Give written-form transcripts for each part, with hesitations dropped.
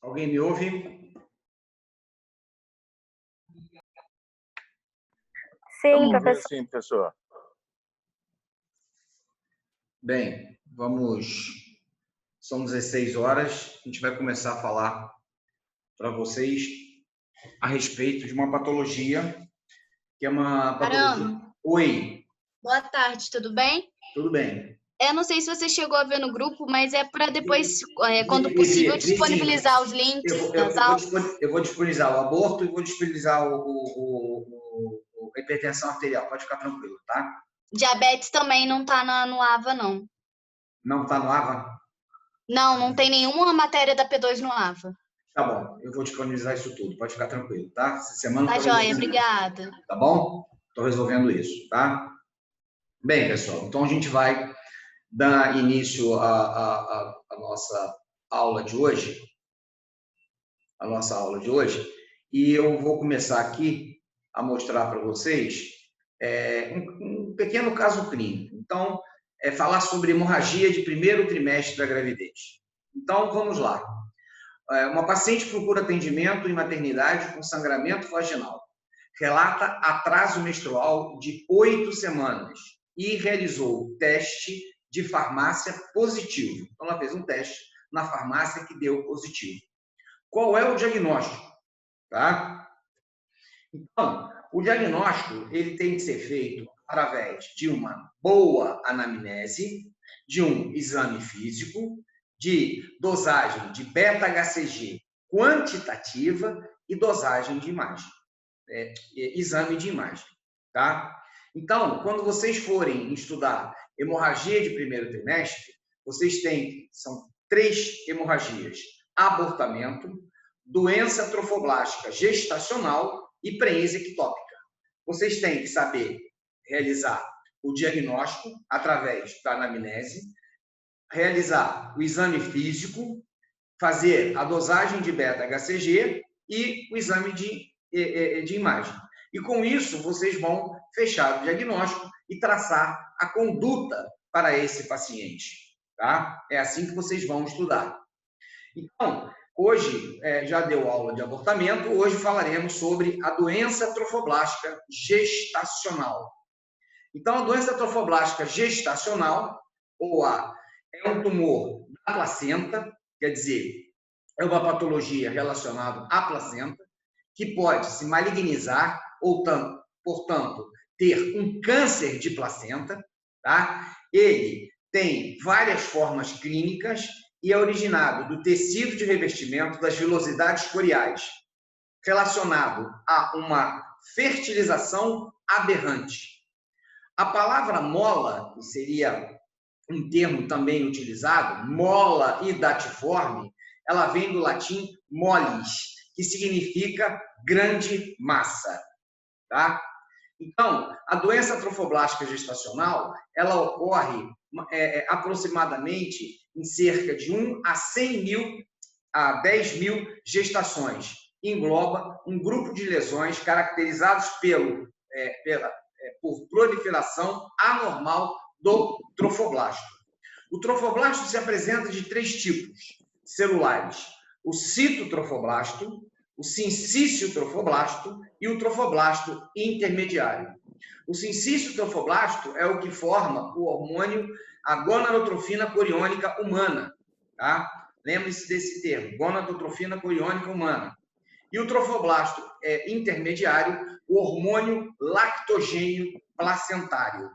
Alguém me ouve? Sim, professor. Sim, professor. Bem, são 16 horas, a gente vai começar a falar para vocês a respeito de uma patologia, que é uma patologia... Arão. Oi. Boa tarde, tudo bem? Tudo bem. Eu não sei se você chegou a ver no grupo, mas é para depois, quando possível, disponibilizar os links das aulas. Eu vou disponibilizar o aborto e vou disponibilizar a hipertensão arterial. Pode ficar tranquilo, tá? Diabetes também não está no AVA, não. Não está no AVA? Não tem nenhuma matéria da P2 no AVA. Tá bom, eu vou disponibilizar isso tudo. Pode ficar tranquilo, tá? Essa semana Tá joia, obrigada. Tá bom? Estou resolvendo isso, tá? Bem, pessoal, então a gente vai dar início à nossa aula de hoje. E eu vou começar aqui a mostrar para vocês um pequeno caso clínico. Então, falar sobre hemorragia de primeiro trimestre da gravidez. Então, vamos lá. Uma paciente procura atendimento em maternidade com sangramento vaginal. Relata atraso menstrual de 8 semanas e realizou teste de farmácia positivo. Então, ela fez um teste na farmácia que deu positivo. Qual é o diagnóstico? Tá? Então, o diagnóstico ele tem que ser feito através de uma boa anamnese, de um exame físico, de dosagem de beta-HCG quantitativa e dosagem de imagem, exame de imagem, tá? Então, quando vocês forem estudar hemorragia de primeiro trimestre, são 3 hemorragias: abortamento, doença trofoblástica gestacional e prenese ectópica. Vocês têm que saber realizar o diagnóstico através da anamnese, realizar o exame físico, fazer a dosagem de beta-HCG e o exame de imagem. E com isso, vocês vão fechar o diagnóstico e traçar a conduta para esse paciente. Tá? É assim que vocês vão estudar. Então, hoje, já deu aula de abortamento, hoje falaremos sobre a doença trofoblástica gestacional. Então, a doença trofoblástica gestacional, é um tumor da placenta, quer dizer, é uma patologia relacionada à placenta, que pode se malignizar, ou, portanto, ter um câncer de placenta. Tá? Ele tem várias formas clínicas e é originado do tecido de revestimento das vilosidades coriais, relacionado a uma fertilização aberrante. A palavra mola, que seria um termo também utilizado, mola hidatiforme, ela vem do latim mollis, que significa grande massa. Tá? Então, a doença trofoblástica gestacional, ela ocorre aproximadamente em cerca de 1 a 100 mil a 10 mil gestações. Engloba um grupo de lesões caracterizados por proliferação anormal do trofoblasto. O trofoblasto se apresenta de 3 tipos celulares: o citotrofoblasto, o sincício trofoblasto e o trofoblasto intermediário. O sincício trofoblasto é o que forma o hormônio, a gonadotrofina coriônica humana. Tá? Lembre-se desse termo, gonadotrofina coriônica humana. E o trofoblasto intermediário, o hormônio lactogênio placentário.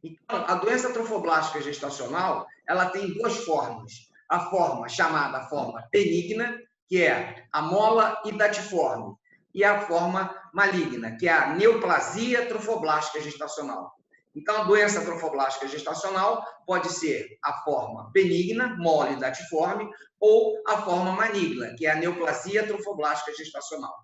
Então, a doença trofoblástica gestacional, ela tem 2 formas. A forma chamada forma benigna, que é a mola hidatiforme, e a forma maligna, que é a neoplasia trofoblástica gestacional. Então, a doença trofoblástica gestacional pode ser a forma benigna, mola hidatiforme, ou a forma maligna, que é a neoplasia trofoblástica gestacional.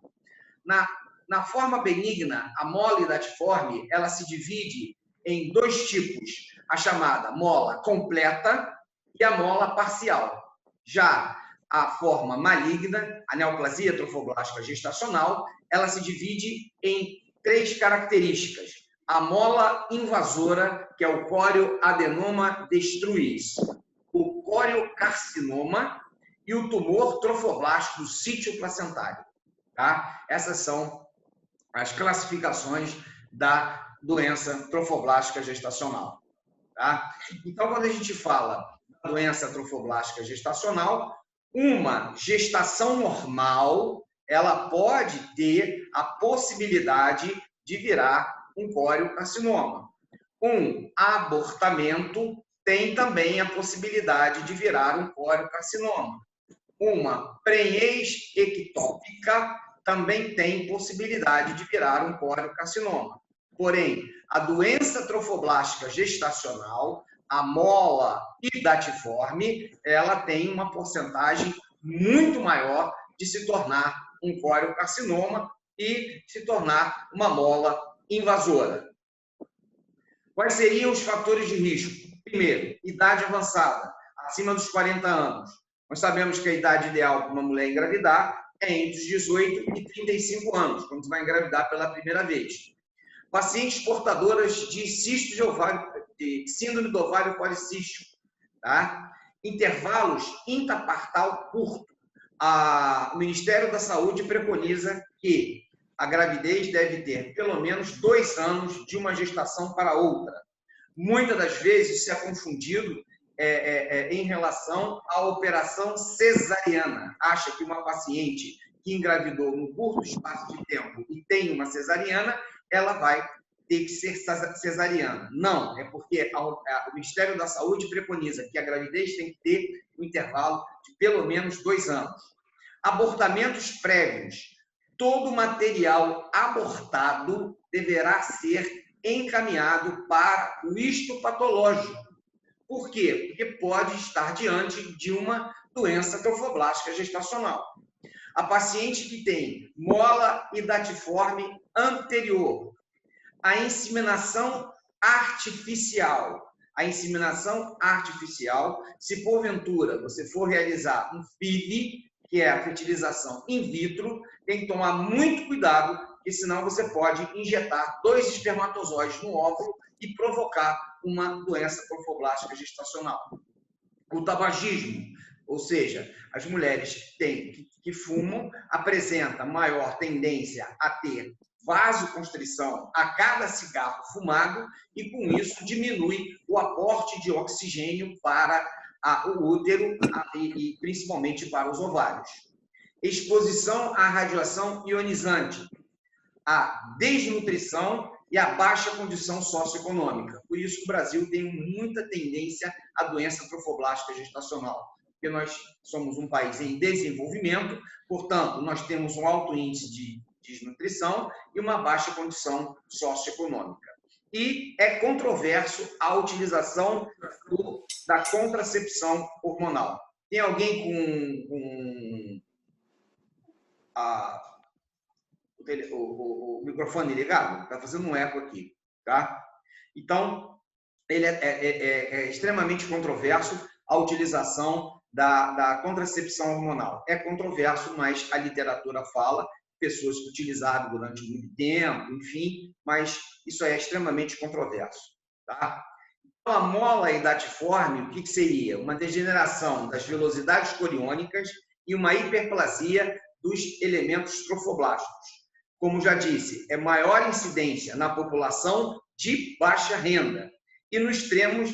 Na forma benigna, a mola hidatiforme, ela se divide em 2 tipos, a chamada mola completa e a mola parcial. Já a forma maligna, a neoplasia trofoblástica gestacional, ela se divide em 3 características. A mola invasora, que é o chorioadenoma destruis, o coriocarcinoma e o tumor trofoblástico do sítio placentário. Tá? Essas são as classificações da doença trofoblástica gestacional. Tá? Então, quando a gente fala da doença trofoblástica gestacional, uma gestação normal, ela pode ter a possibilidade de virar um coriocarcinoma. Um abortamento tem também a possibilidade de virar um coriocarcinoma. Uma prenhez ectópica também tem possibilidade de virar um coriocarcinoma. Porém, a doença trofoblástica gestacional, a mola hidatiforme, ela tem uma porcentagem muito maior de se tornar um coriocarcinoma e se tornar uma mola invasora. Quais seriam os fatores de risco? Primeiro, idade avançada, acima dos 40 anos. Nós sabemos que a idade ideal para uma mulher engravidar é entre os 18 e 35 anos, quando você vai engravidar pela primeira vez. Pacientes portadoras de cisto de ovário, de síndrome do ovário policístico, tá? Intervalos intrapartal curto. O Ministério da Saúde preconiza que a gravidez deve ter pelo menos 2 anos de uma gestação para outra. Muitas das vezes isso é confundido em relação à operação cesariana. Acha que uma paciente que engravidou num curto espaço de tempo e tem uma cesariana, ela vai ter que ser cesariana. Não, é porque o Ministério da Saúde preconiza que a gravidez tem que ter um intervalo de pelo menos 2 anos. Abortamentos prévios. Todo material abortado deverá ser encaminhado para o histopatológico. Por quê? Porque pode estar diante de uma doença trofoblástica gestacional. A paciente que tem mola hidatiforme anterior, a inseminação artificial. A inseminação artificial, se porventura você for realizar um FIV, que é a fertilização in vitro, tem que tomar muito cuidado, porque senão você pode injetar 2 espermatozoides no óvulo e provocar uma doença trofoblástica gestacional. O tabagismo, ou seja, as mulheres que fumam apresentam maior tendência a ter vasoconstrição a cada cigarro fumado e, com isso, diminui o aporte de oxigênio para o útero e principalmente para os ovários. Exposição à radiação ionizante, a desnutrição e a baixa condição socioeconômica. Por isso que o Brasil tem muita tendência à doença trofoblástica gestacional, porque nós somos um país em desenvolvimento, portanto, nós temos um alto índice de desnutrição e uma baixa condição socioeconômica. E é controverso a utilização da contracepção hormonal. Tem alguém com o microfone ligado? Está fazendo um eco aqui, tá? Então, ele é extremamente controverso a utilização da contracepção hormonal. É controverso, mas a literatura fala, pessoas que utilizaram durante muito tempo, enfim, mas isso é extremamente controverso, tá? Então, a mola hidatiforme, o que seria? Uma degeneração das velocidades coriônicas e uma hiperplasia dos elementos trofoblásticos. Como já disse, é maior incidência na população de baixa renda e nos extremos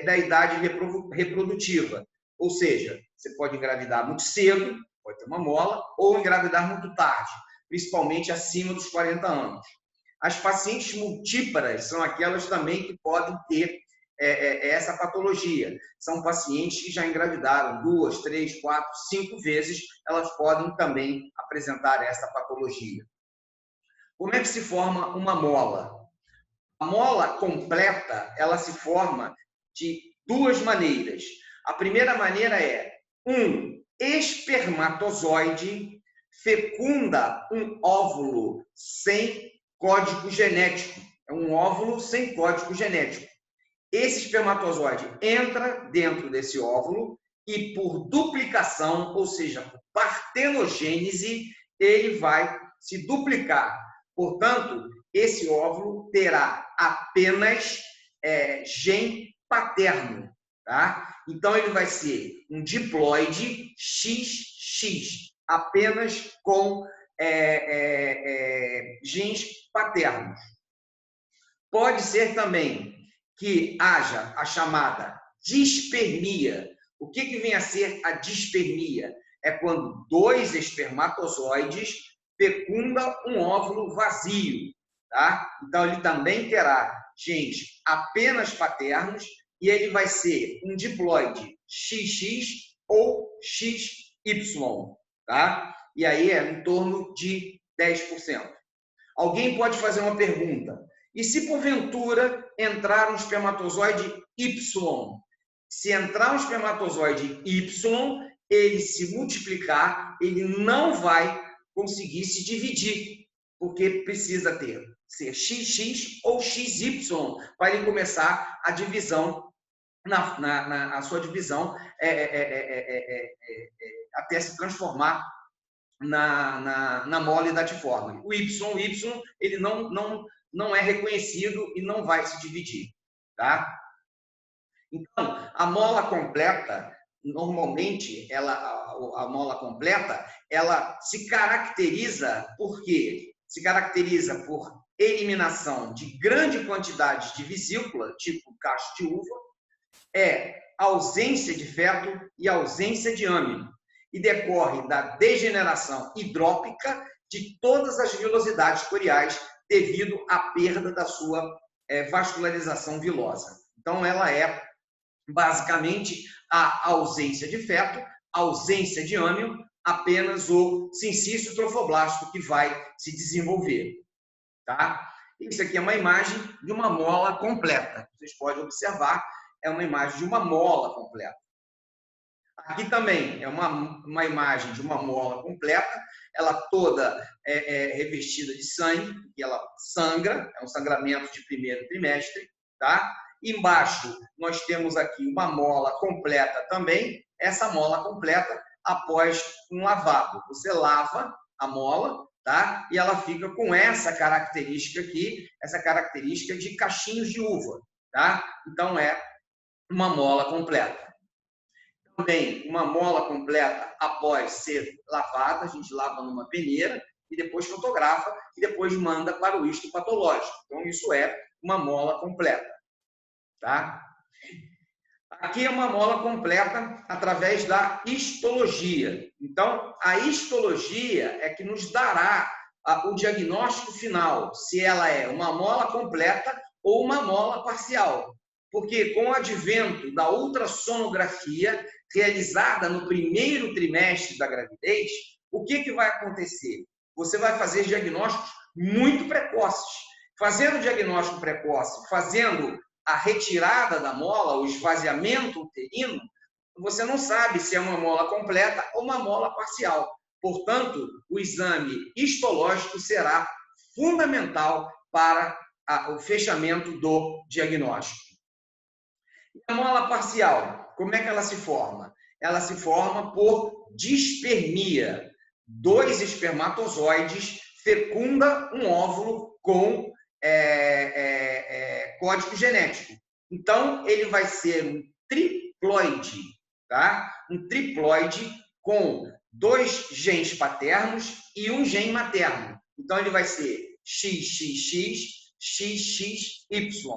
da idade reprodutiva. Ou seja, você pode engravidar muito cedo, pode ter uma mola, ou engravidar muito tarde, principalmente acima dos 40 anos. As pacientes multíparas são aquelas também que podem ter essa patologia. São pacientes que já engravidaram 2, 3, 4, 5 vezes, elas podem também apresentar essa patologia. Como é que se forma uma mola? A mola completa, ela se forma de 2 maneiras. A primeira maneira é um espermatozoide fecunda um óvulo sem código genético. É um óvulo sem código genético. Esse espermatozoide entra dentro desse óvulo e, por duplicação, ou seja, por partenogênese, ele vai se duplicar. Portanto, esse óvulo terá apenas gene paterno, tá? Então, ele vai ser um diploide XX, apenas com genes paternos. Pode ser também que haja a chamada dispermia. O que vem a ser a dispermia? É quando dois espermatozoides fecundam um óvulo vazio, tá? Então, ele também terá genes apenas paternos e ele vai ser um diploide XX ou XY, tá? E aí é em torno de 10%. Alguém pode fazer uma pergunta: e se porventura entrar um espermatozoide Y? Se entrar um espermatozoide Y, ele se multiplicar, ele não vai conseguir se dividir, porque precisa ser XX ou XY para ele começar a divisão, a sua divisão até se transformar na mole datiforme. O Y, ele não é reconhecido e não vai se dividir, tá? Então, a mola completa, normalmente, a mola completa, ela se caracteriza por quê? Se caracteriza por eliminação de grande quantidade de vesícula, tipo cacho de uva, ausência de feto e ausência de âmino, e decorre da degeneração hidrópica de todas as vilosidades coriais devido à perda da sua vascularização vilosa. Então, ela é basicamente a ausência de feto, ausência de âmino, apenas o sincício trofoblástico que vai se desenvolver, tá? Isso aqui é uma imagem de uma mola completa. Vocês podem observar, é uma imagem de uma mola completa. Aqui também é uma imagem de uma mola completa, ela toda revestida de sangue, que ela sangra, é um sangramento de primeiro trimestre, tá? Embaixo nós temos aqui uma mola completa também, essa mola completa após um lavado. Você lava a mola, tá? E ela fica com essa característica aqui, essa característica de cachinhos de uva, tá? Então é uma mola completa. Também uma mola completa após ser lavada, a gente lava numa peneira e depois fotografa e depois manda para o histopatológico. Então, isso é uma mola completa, tá? Aqui é uma mola completa através da histologia. Então, a histologia é que nos dará o diagnóstico final, se ela é uma mola completa ou uma mola parcial. Porque com o advento da ultrassonografia realizada no primeiro trimestre da gravidez, o que vai acontecer? Você vai fazer diagnósticos muito precoces. Fazendo diagnóstico precoce, fazendo a retirada da mola, o esvaziamento uterino, você não sabe se é uma mola completa ou uma mola parcial. Portanto, o exame histológico será fundamental para o fechamento do diagnóstico. A mola parcial, como é que ela se forma? Ela se forma por dispermia. Dois espermatozoides fecundam um óvulo com código genético. Então, ele vai ser um triploide, tá? Um triploide com 2 genes paternos e um gene materno. Então, ele vai ser XXX, XXY.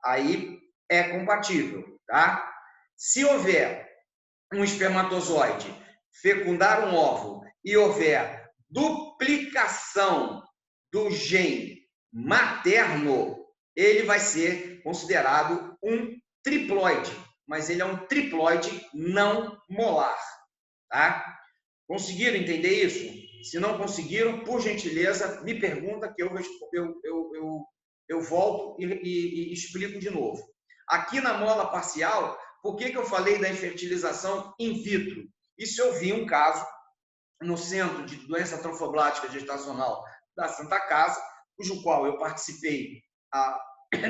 Aí é compatível, tá? Se houver um espermatozoide fecundar um óvulo e houver duplicação do gene materno, ele vai ser considerado um triploide, mas ele é um triploide não molar, tá? Conseguiram entender isso? Se não conseguiram, por gentileza, me pergunta que eu volto e explico de novo. Aqui na mola parcial, por que eu falei da infertilização in vitro? Isso eu vi um caso no Centro de Doença Trofoblástica Gestacional da Santa Casa, cujo qual eu participei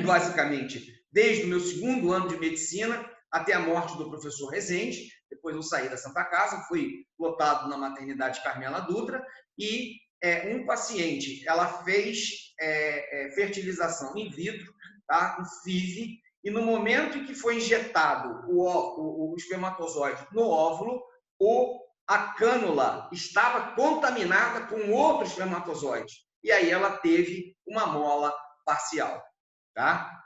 basicamente desde o meu 2º ano de medicina até a morte do professor Rezende. Depois eu saí da Santa Casa, fui lotado na maternidade Carmela Dutra e um paciente, ela fez fertilização in vitro, tá? Um FIV, e no momento em que foi injetado o espermatozoide no óvulo, a cânula estava contaminada com outro espermatozoide. E aí ela teve uma mola parcial. Tá?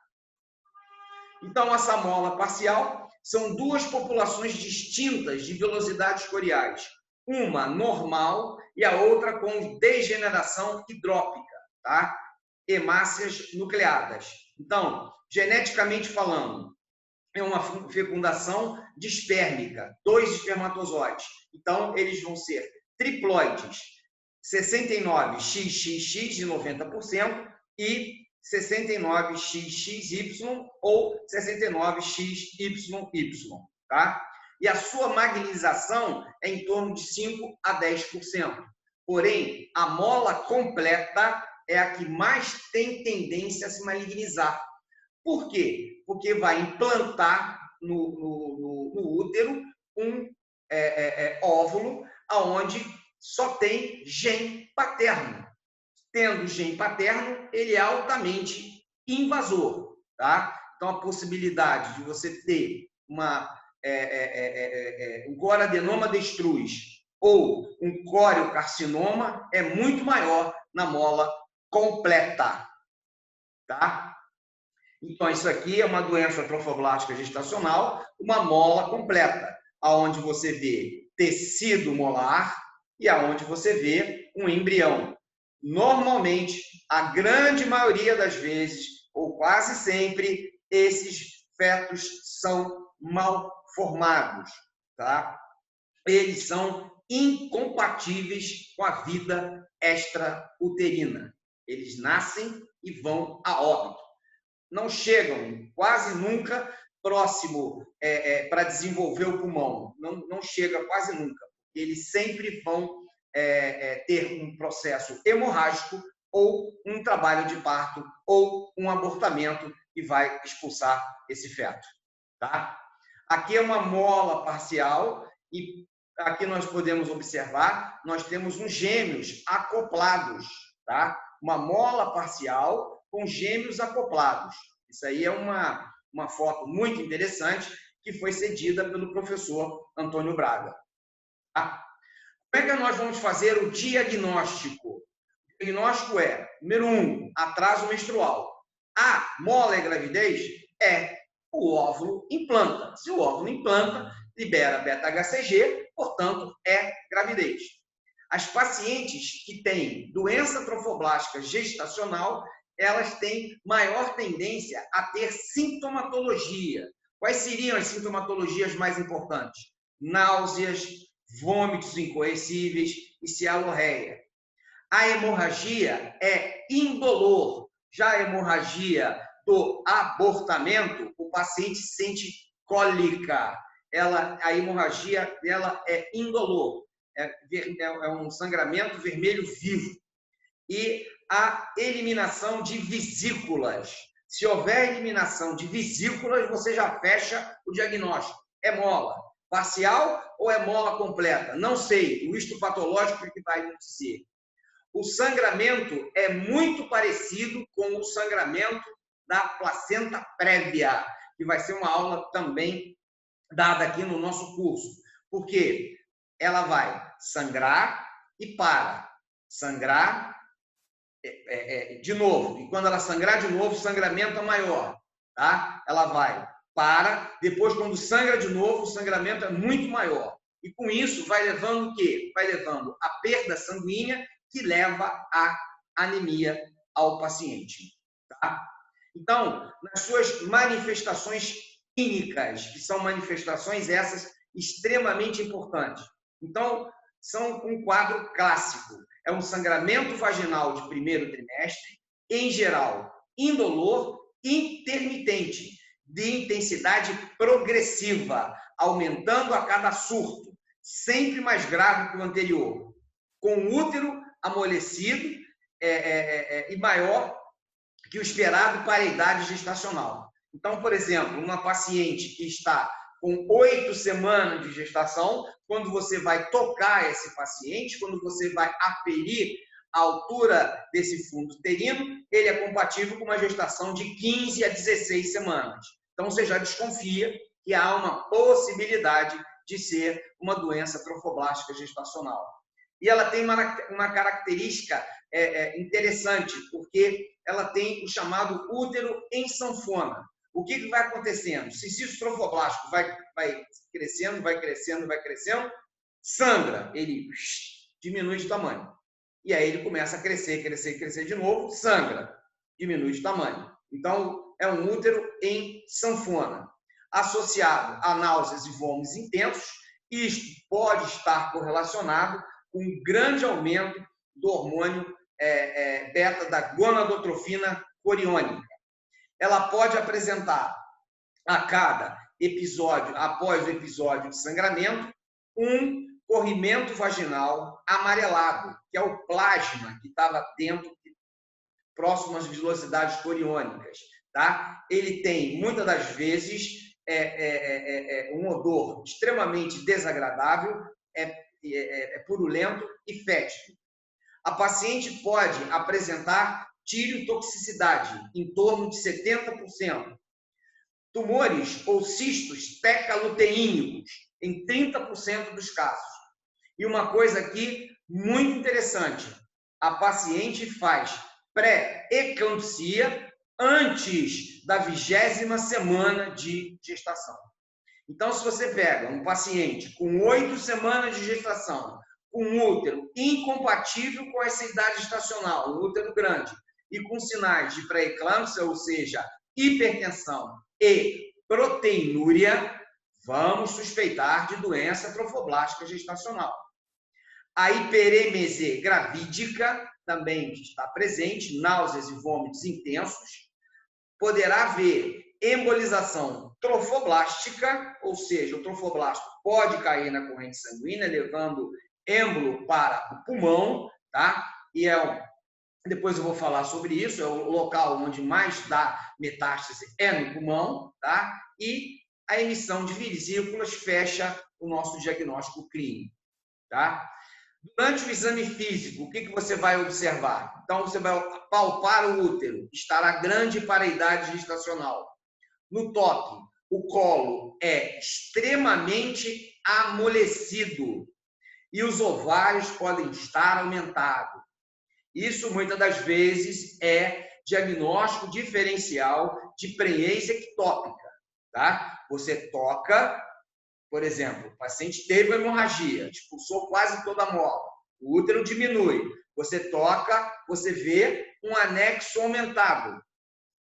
Então, essa mola parcial são duas populações distintas de velocidades coriais. Uma normal e a outra com degeneração hidrópica, tá? Hemácias nucleadas. Então, geneticamente falando, é uma fecundação dispérmica, 2 espermatozoides. Então, eles vão ser triploides, 69XXX de 90% e 69XXY ou 69XYY, tá? E a sua magnetização é em torno de 5 a 10%. Porém, a mola completa é a que mais tem tendência a se malignizar. Por quê? Porque vai implantar no útero um óvulo onde só tem gene paterno. Tendo gene paterno, ele é altamente invasor. Tá? Então, a possibilidade de você ter um coradenoma destrus ou um coriocarcinoma é muito maior na mola completa. Tá? Então, isso aqui é uma doença trofoblástica gestacional, uma mola completa, aonde você vê tecido molar e aonde você vê um embrião. Normalmente, a grande maioria das vezes, ou quase sempre, esses fetos são mal formados, tá? Eles são incompatíveis com a vida extrauterina. Eles nascem e vão a óbito. Não chegam quase nunca próximo para desenvolver o pulmão. Não chega quase nunca. Eles sempre vão ter um processo hemorrágico ou um trabalho de parto ou um abortamento e vai expulsar esse feto. Tá? Aqui é uma mola parcial e aqui nós podemos observar, nós temos uns gêmeos acoplados. Tá? Uma mola parcial com gêmeos acoplados. Isso aí é uma foto muito interessante que foi cedida pelo professor Antônio Braga. Tá? Como é que nós vamos fazer o diagnóstico? O diagnóstico é, número 1, atraso menstrual. A mola é gravidez? É. O óvulo implanta. Se o óvulo implanta, libera beta-HCG, portanto, é gravidez. As pacientes que têm doença trofoblástica gestacional, elas têm maior tendência a ter sintomatologia. Quais seriam as sintomatologias mais importantes? Náuseas, vômitos incoercíveis e cialorreia. A hemorragia é indolor. Já a hemorragia do abortamento, o paciente sente cólica. A hemorragia dela é indolor. É um sangramento vermelho vivo. E a eliminação de vesículas. Se houver eliminação de vesículas, você já fecha o diagnóstico. É mola parcial ou é mola completa? Não sei. O histopatológico é que vai nos dizer. O sangramento é muito parecido com o sangramento da placenta prévia, que vai ser uma aula também dada aqui no nosso curso. Porque ela vai sangrar e para. Sangrar de novo. E quando ela sangrar de novo, o sangramento é maior. Tá? Ela vai para. Depois, quando sangra de novo, o sangramento é muito maior. E com isso, vai levando o quê? Vai levando a perda sanguínea, que leva à anemia ao paciente. Tá? Então, nas suas manifestações clínicas, que são manifestações essas extremamente importantes. Então, são um quadro clássico. É um sangramento vaginal de primeiro trimestre, em geral, indolor, intermitente, de intensidade progressiva, aumentando a cada surto, sempre mais grave que o anterior, com o útero amolecido e maior que o esperado para a idade gestacional. Então, por exemplo, uma paciente que está com 8 semanas de gestação, quando você vai tocar esse paciente, quando você vai aferir a altura desse fundo uterino, ele é compatível com uma gestação de 15 a 16 semanas. Então, você já desconfia que há uma possibilidade de ser uma doença trofoblástica gestacional. E ela tem uma característica interessante, porque ela tem o chamado útero em sanfona. O que vai acontecendo? O cisto trofoblástico vai crescendo, vai crescendo, vai crescendo, sangra, ele diminui de tamanho. E aí ele começa a crescer, crescer, crescer de novo, sangra, diminui de tamanho. Então, é um útero em sanfona, associado a náuseas e vômitos intensos. Isto pode estar correlacionado com um grande aumento do hormônio beta da gonadotrofina coriônica. Ela pode apresentar a cada episódio, após o episódio de sangramento, um corrimento vaginal amarelado, que é o plasma que estava dentro, próximo às velocidades coriônicas. Tá? Ele tem, muitas das vezes, um odor extremamente desagradável, purulento e fétido. A paciente pode apresentar tireotoxicidade, em torno de 70%. Tumores ou cistos tecaluteínicos, em 30% dos casos. E uma coisa aqui muito interessante, a paciente faz pré-eclampsia antes da 20ª semana de gestação. Então, se você pega um paciente com 8 semanas de gestação, com um útero incompatível com essa idade gestacional, um útero grande, e com sinais de pré-eclâmpsia, ou seja, hipertensão e proteinúria, vamos suspeitar de doença trofoblástica gestacional. A hiperemese gravídica também está presente, náuseas e vômitos intensos. Poderá haver embolização trofoblástica, ou seja, o trofoblasto pode cair na corrente sanguínea, levando êmbolo para o pulmão, tá? E depois eu vou falar sobre isso, é o local onde mais dá metástase no pulmão, tá? E a emissão de vesículas fecha o nosso diagnóstico clínico, tá? Durante o exame físico, o que você vai observar? Então, você vai palpar o útero, estará grande para a idade gestacional. No toque, o colo é extremamente amolecido e os ovários podem estar aumentados. Isso, muitas das vezes, é diagnóstico diferencial de prenhese ectópica, tá? Você toca, por exemplo, o paciente teve uma hemorragia, expulsou quase toda a mola, o útero diminui. Você toca, você vê um anexo aumentado.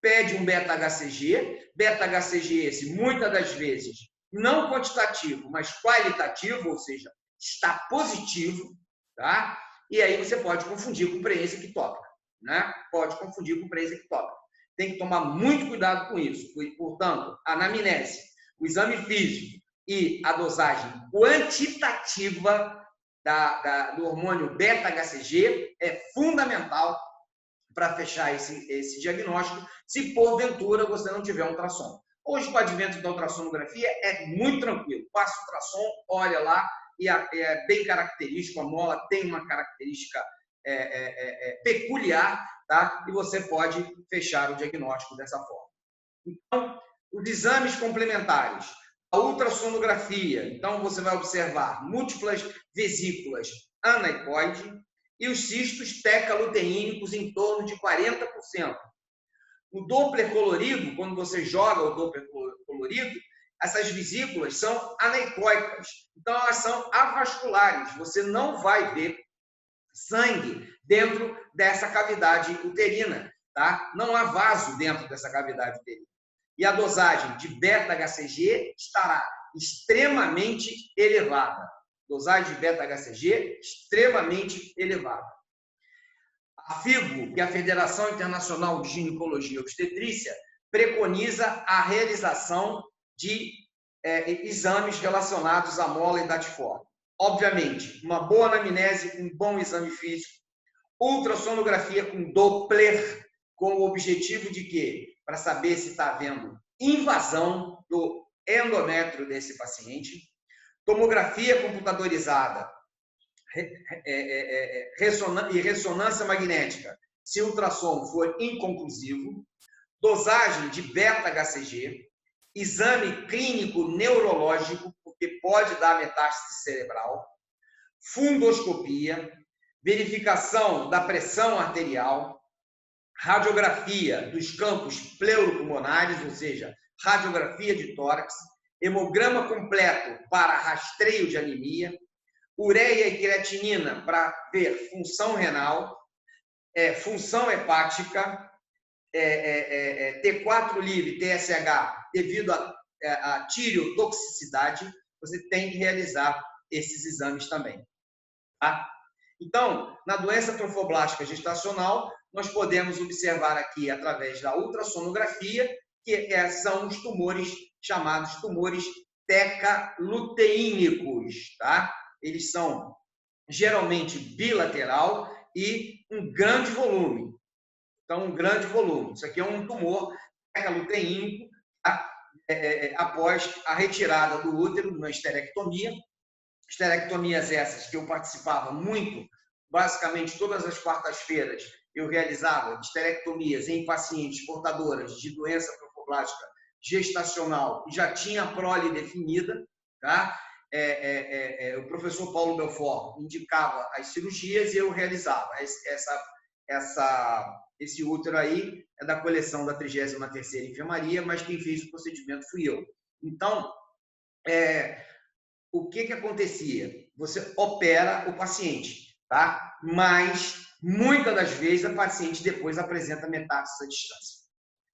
Pede um beta-HCG, beta-HCG esse, muitas das vezes, não quantitativo, mas qualitativo, ou seja, está positivo, tá? E aí você pode confundir com prenhese ectópica, né? Pode confundir com prenhese ectópica. Tem que tomar muito cuidado com isso. Portanto, a anamnese, o exame físico e a dosagem quantitativa do hormônio beta-HCG é fundamental para fechar esse diagnóstico, se porventura você não tiver um ultrassom. Hoje, com o advento da ultrassonografia, é muito tranquilo. Passa o ultrassom, olha lá, e é bem característico, a mola tem uma característica peculiar, tá? E você pode fechar o diagnóstico dessa forma. Então, os exames complementares, a ultrassonografia, então você vai observar múltiplas vesículas anecoide e os cistos tecaluteínicos em torno de 40%. O Doppler colorido, quando você joga o Doppler colorido, essas vesículas são anecoicas, então elas são avasculares, você não vai ver sangue dentro dessa cavidade uterina, tá? Não há vaso dentro dessa cavidade uterina. E a dosagem de beta-HCG estará extremamente elevada. Dosagem de beta-HCG extremamente elevada. A FIGO, que é a Federação Internacional de Ginecologia e Obstetrícia, preconiza a realização de exames relacionados à mola e datiforme. Obviamente, uma boa anamnese, um bom exame físico, ultrassonografia com Doppler, com o objetivo de quê? Para saber se está havendo invasão do endométrio desse paciente, tomografia computadorizada e ressonância magnética, se o ultrassom for inconclusivo, dosagem de beta-HCG, exame clínico neurológico, porque pode dar metástase cerebral, fundoscopia, verificação da pressão arterial, radiografia dos campos pleuropulmonares, ou seja, radiografia de tórax, hemograma completo para rastreio de anemia, ureia e creatinina para ver função renal, função hepática, T4 livre, TSH, devido à tireotoxicidade, você tem que realizar esses exames também. Tá? Então, na doença trofoblástica gestacional, nós podemos observar aqui, através da ultrassonografia, que são os tumores chamados tumores tecaluteínicos, tá? Eles são geralmente bilateral e um grande volume. Então, um grande volume. Isso aqui é um tumor tecaluteínico, tá? Após a retirada do útero, uma esterectomia. Esterectomias essas que eu participava muito, basicamente todas as quartas-feiras eu realizava esterectomias em pacientes portadoras de doença trofoblástica gestacional e já tinha a prole definida, tá? O professor Paulo Belfort indicava as cirurgias e eu realizava. Esse útero aí é da coleção da 33ª Enfermaria, mas quem fez o procedimento fui eu. Então, o que acontecia? Você opera o paciente, tá? Mas, muitas das vezes, a paciente depois apresenta metástase à distância.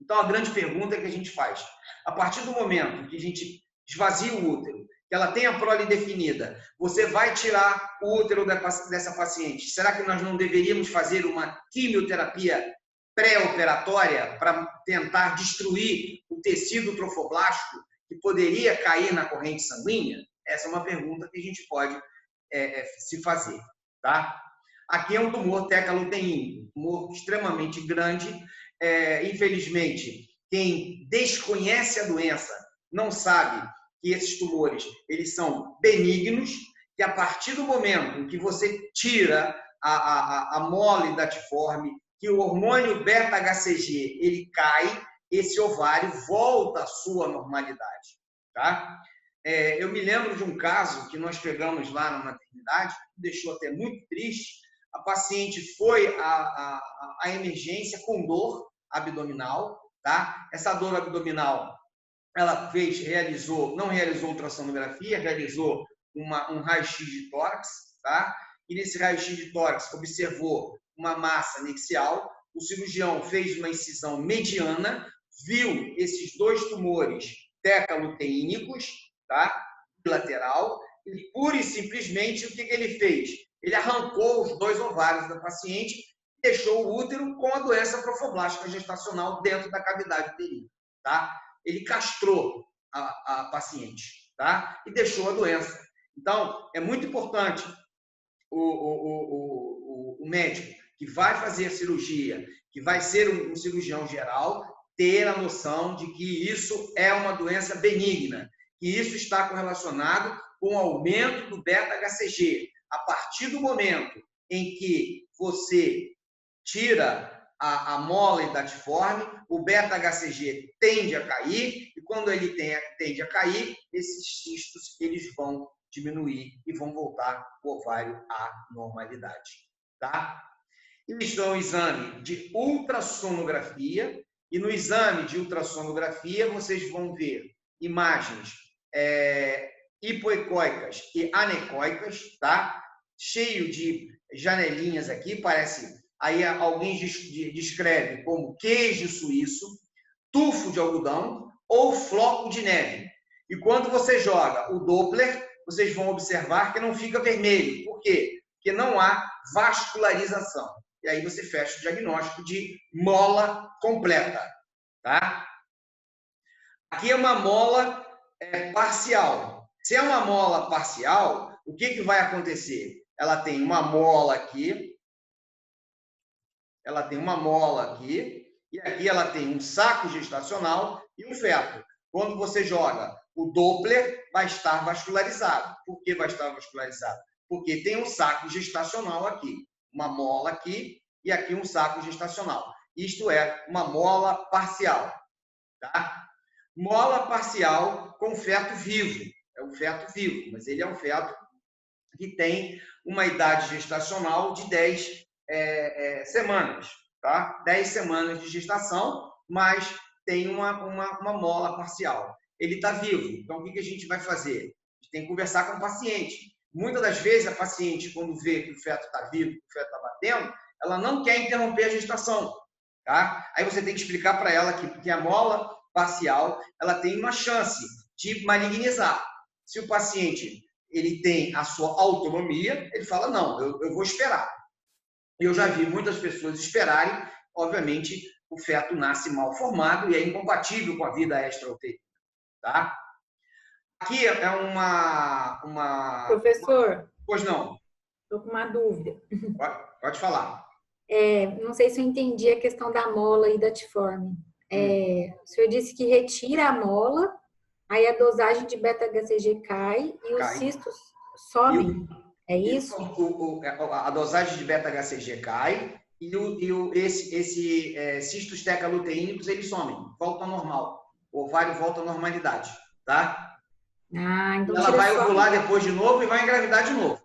Então, a grande pergunta que a gente faz, a partir do momento que a gente esvazia o útero, que ela tem a prole definida, você vai tirar o útero dessa paciente. Será que nós não deveríamos fazer uma quimioterapia pré-operatória para tentar destruir o tecido trofoblástico que poderia cair na corrente sanguínea? Essa é uma pergunta que a gente pode se fazer, tá? Aqui é um tumor tecaluteínico, um tumor extremamente grande. Infelizmente, quem desconhece a doença não sabe que esses tumores eles são benignos, que a partir do momento em que você tira a mole datiforme, que o hormônio beta-HCG ele cai, esse ovário volta à sua normalidade, tá? Eu me lembro de um caso que nós pegamos lá na maternidade, que deixou até muito triste. A paciente foi à emergência com dor abdominal, tá? Essa dor abdominal, ela não realizou ultrassonografia, realizou um raio-x de tórax, tá? E nesse raio-x de tórax observou uma massa anexial. O cirurgião fez uma incisão mediana, viu esses dois tumores tecaluteínicos, tá? Bilateral, e pura e simplesmente o que ele fez? Ele arrancou os dois ovários da paciente e deixou o útero com a doença trofoblástica gestacional dentro da cavidade uterina, tá? Ele castrou a paciente, tá? E deixou a doença. Então, é muito importante o médico que vai fazer a cirurgia, que vai ser um cirurgião geral, ter a noção de que isso é uma doença benigna, que isso está correlacionado com o aumento do beta-HCG. A partir do momento em que você tira a mole datiforme, o beta-HCG tende a cair, e quando ele tende a cair, esses cistos eles vão diminuir e vão voltar o ovário à normalidade, tá? Isso é um exame de ultrassonografia, e no exame de ultrassonografia vocês vão ver imagens hipoecóicas e anecoicas, tá? Cheio de janelinhas aqui, parece... Aí alguém descreve como queijo suíço, tufo de algodão ou floco de neve. E quando você joga o Doppler, vocês vão observar que não fica vermelho. Por quê? Porque não há vascularização. E aí você fecha o diagnóstico de mola completa, tá? Aqui é uma mola parcial. Se é uma mola parcial, o que vai acontecer? Ela tem uma mola aqui, e aqui ela tem um saco gestacional e um feto. Quando você joga o Doppler, vai estar vascularizado. Por que vai estar vascularizado? Porque tem um saco gestacional aqui, uma mola aqui e aqui um saco gestacional. Isto é uma mola parcial, tá? Mola parcial com feto vivo. É um feto vivo, mas ele é um feto que tem uma idade gestacional de 10 semanas, tá? 10 semanas de gestação, mas tem uma mola parcial. Ele está vivo, então o que a gente vai fazer? A gente tem que conversar com o paciente. Muitas das vezes a paciente, quando vê que o feto está vivo, que o feto está batendo, ela não quer interromper a gestação, tá? Aí você tem que explicar para ela que a mola parcial, ela tem uma chance de malignizar. Se o paciente ele tem a sua autonomia, ele fala, não, eu vou esperar. Eu já vi muitas pessoas esperarem, obviamente, o feto nasce mal formado e é incompatível com a vida extrauterina, tá? Aqui é Professor? Pois não. Estou com uma dúvida. Pode falar. Não sei se eu entendi a questão da mola e da tiforme. O senhor disse que retira a mola, aí a dosagem de beta-HCG cai e os cistos somem. É isso? A dosagem de beta-HCG cai e esses cistos tecaluteínicos, eles somem, voltam ao normal. O ovário volta à normalidade, tá? Então ela vai ovular depois de novo e vai engravidar de novo,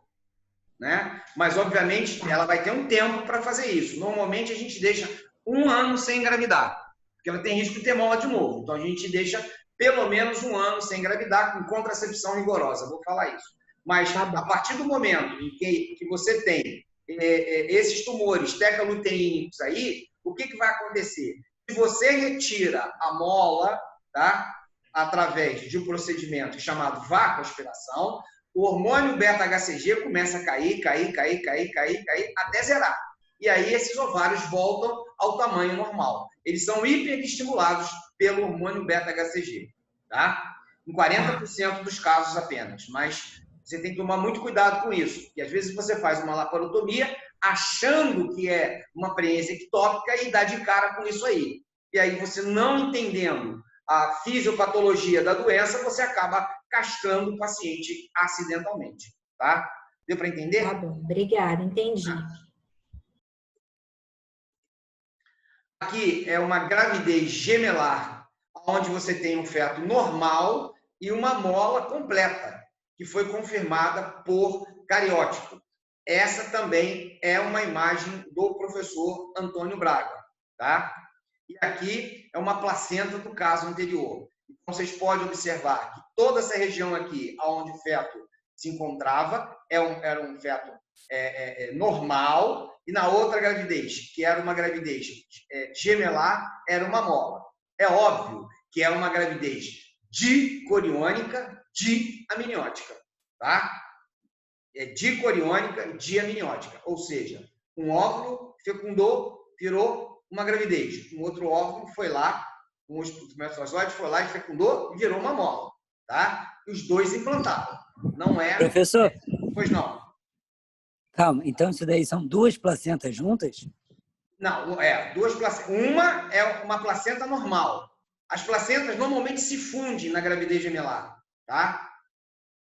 né? Mas, obviamente, ela vai ter um tempo para fazer isso. Normalmente, a gente deixa 1 ano sem engravidar, porque ela tem risco de ter mola de novo. Então, a gente deixa pelo menos 1 ano sem engravidar com contracepção rigorosa. Vou falar isso. Mas, a partir do momento em que você tem esses tumores tecaluteínicos aí, o que vai acontecer? Se você retira a mola, tá? Através de um procedimento chamado vacoaspiração, o hormônio beta-HCG começa a cair, até zerar. E aí esses ovários voltam ao tamanho normal. Eles são hiperestimulados pelo hormônio beta-HCG, tá? Em 40% dos casos apenas. Mas você tem que tomar muito cuidado com isso, porque às vezes você faz uma laparotomia achando que é uma preença ectópica e dá de cara com isso aí. E aí você não entendendo a fisiopatologia da doença, você acaba castrando o paciente acidentalmente, tá? Deu para entender? Tá bom, obrigada, entendi. Aqui é uma gravidez gemelar, onde você tem um feto normal e uma mola completa, que foi confirmada por cariótipo. Essa também é uma imagem do professor Antônio Braga, tá? E aqui é uma placenta do caso anterior. Então, vocês podem observar que toda essa região aqui, onde o feto se encontrava, era um feto normal, e na outra gravidez, que era uma gravidez gemelar, era uma mola. É óbvio que é uma gravidez dicoriônica, diamniótica, tá? É dicoriônica, diamniótica, ou seja, um óvulo fecundou, virou uma gravidez. Um outro óvulo foi lá, um espermatozoide foi lá e fecundou e virou uma mola, tá? E os dois implantaram. Não é... Professor? Pois não. Calma, então isso daí são 2 placentas juntas? Não, 2 placentas. Uma é uma placenta normal. As placentas normalmente se fundem na gravidez gemelar, tá?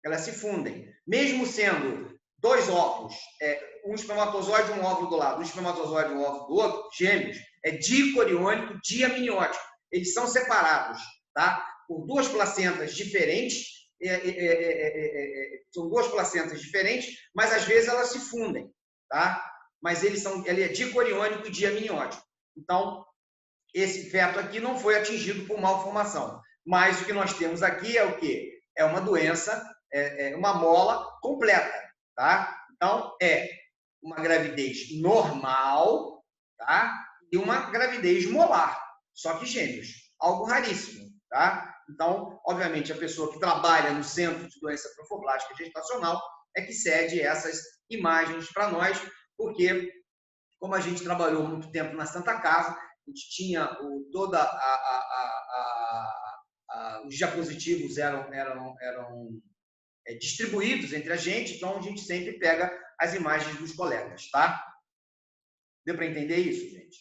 Elas se fundem. Mesmo sendo 2 óvulos, um espermatozoide e um óvulo do lado, um espermatozoide e um óvulo do outro, gêmeos, é dicoriônico, diamniótico. Eles são separados, tá? Por 2 placentas diferentes, são 2 placentas diferentes, mas às vezes elas se fundem, tá? Mas ele é dicoriônico e diamniótico. Então, esse feto aqui não foi atingido por malformação. Mas o que nós temos aqui é o quê? É uma doença, uma mola completa, tá? Então, é uma gravidez normal, tá? E uma gravidez molar, só que gêmeos. Algo raríssimo, tá? Então, obviamente, a pessoa que trabalha no Centro de Doença Trofoblástica Gestacional é que cede essas imagens para nós, porque, como a gente trabalhou muito tempo na Santa Casa, a gente tinha os diapositivos eram distribuídos entre a gente, então a gente sempre pega as imagens dos colegas, tá? Deu para entender isso, gente?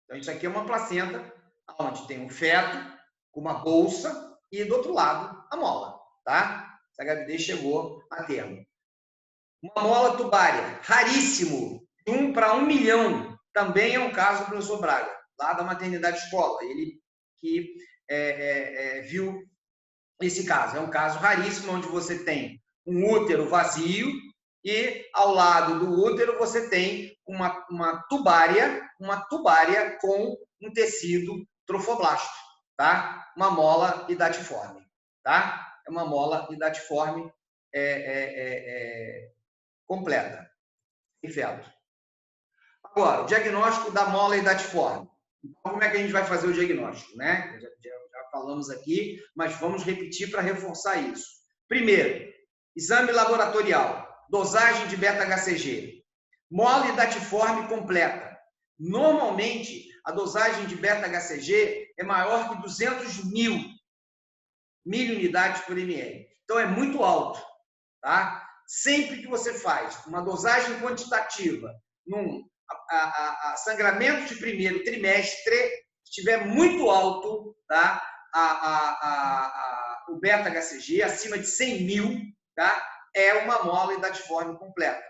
Então, isso aqui é uma placenta, onde tem um feto com uma bolsa e, do outro lado, a mola, tá? Essa gravidez chegou a termo. Uma mola tubária, raríssimo, de 1 para 1 milhão, também é um caso do professor Braga, lá da maternidade escola. Ele que viu esse caso. É um caso raríssimo, onde você tem um útero vazio e, ao lado do útero, você tem uma tubária com um tecido trofoblasto, tá? Uma mola hidatiforme, tá? É uma mola hidatiforme completa, sem feto. Agora, o diagnóstico da mola hidatiforme. Então, como é que a gente vai fazer o diagnóstico, né? Já falamos aqui, mas vamos repetir para reforçar isso. Primeiro, exame laboratorial, dosagem de beta-HCG, mola hidatiforme completa. Normalmente, a dosagem de beta-HCG é maior que 200.000 unidades por ml. Então, é muito alto, tá? Sempre que você faz uma dosagem quantitativa num sangramento de primeiro trimestre, estiver muito alto, tá? O beta-HCG, acima de 100.000, tá? É uma mola hidatiforme completa.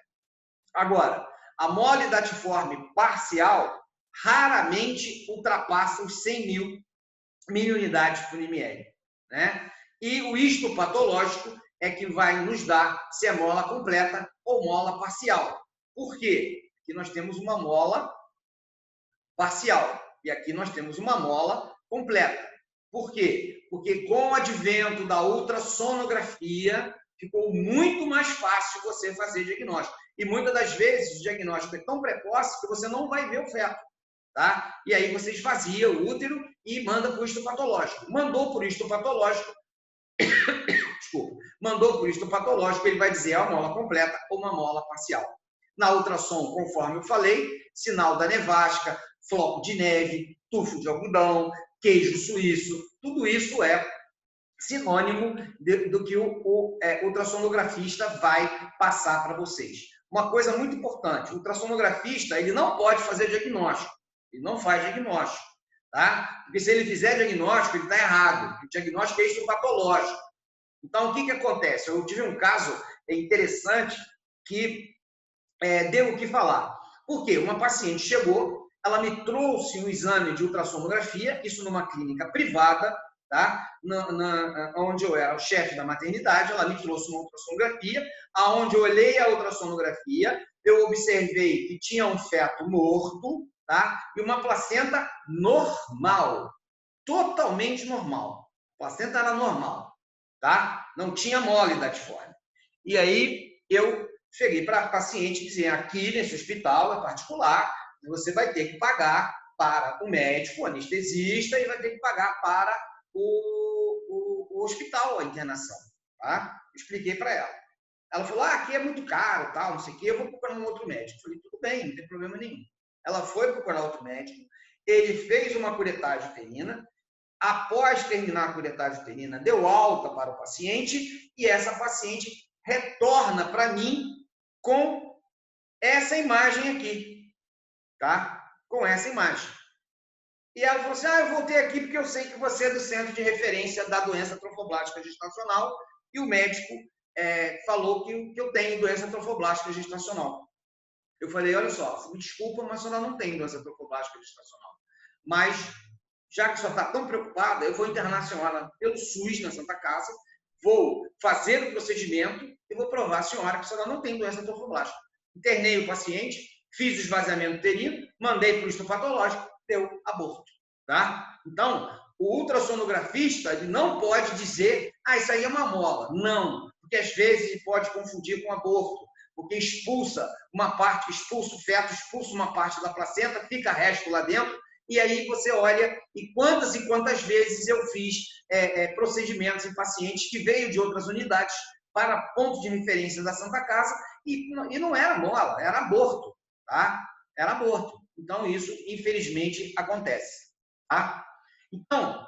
Agora, a mola hidatiforme parcial raramente ultrapassa os 100.000 unidades por ml, né? E o histopatológico é que vai nos dar se é mola completa ou mola parcial. Por quê? Porque nós temos uma mola parcial e aqui nós temos uma mola completa. Por quê? Porque com o advento da ultrassonografia ficou muito mais fácil você fazer diagnóstico. E muitas das vezes o diagnóstico é tão precoce que você não vai ver o feto, tá? E aí você esvazia o útero e manda para o histopatológico. Mandou para o histopatológico, desculpa, mandou para o histopatológico, ele vai dizer é uma mola completa ou uma mola parcial. Na ultrassom, conforme eu falei, sinal da nevasca, floco de neve, tufo de algodão, queijo suíço, tudo isso é sinônimo do que o ultrassonografista vai passar para vocês. Uma coisa muito importante, o ultrassonografista ele não pode fazer diagnóstico, ele não faz diagnóstico, tá? Porque se ele fizer diagnóstico, ele está errado, o diagnóstico é histopatológico. Então, o que acontece? Eu tive um caso interessante que deu o que falar. Por quê? Uma paciente chegou, ela me trouxe um exame de ultrassonografia, isso numa clínica privada, tá? Onde eu era o chefe da maternidade, ela me trouxe uma ultrassonografia, aonde eu olhei a ultrassonografia, eu observei que tinha um feto morto, tá? E uma placenta normal, totalmente normal. A placenta era normal, tá? Não tinha mola hidatiforme. E aí eu cheguei para a paciente e disse, aqui nesse hospital é particular, você vai ter que pagar para o médico, o anestesista, e vai ter que pagar para o hospital a internação, tá? Expliquei para ela. Ela falou, aqui é muito caro, tal, não sei o quê, eu vou procurar um outro médico. Eu falei, tudo bem, não tem problema nenhum. Ela foi procurar outro médico, ele fez uma curetagem uterina, após terminar a curetagem uterina, deu alta para o paciente, e essa paciente retorna para mim com essa imagem aqui, tá? Com essa imagem. E ela falou assim, eu voltei aqui porque eu sei que você é do centro de referência da doença trofoblástica gestacional e o médico falou que eu tenho doença trofoblástica gestacional. Eu falei, olha só, me desculpa, mas a senhora não tem doença trofoblástica gestacional. Mas, já que a senhora está tão preocupada, eu vou internar a senhora pelo SUS na Santa Casa, vou fazer o procedimento e vou provar a senhora que a senhora não tem doença trofoblástica. Internei o paciente, fiz o esvaziamento uterino, mandei para o histopatológico, deu aborto, tá? Então, o ultrassonografista ele não pode dizer, isso aí é uma mola. Não, porque às vezes ele pode confundir com aborto, porque expulsa uma parte, expulsa o feto, expulsa uma parte da placenta, fica resto lá dentro, e aí você olha, e quantas vezes eu fiz procedimentos em pacientes que veio de outras unidades para ponto de referência da Santa Casa, e não era mola, era aborto, tá? Era aborto. Então, isso, infelizmente, acontece. Tá? Então,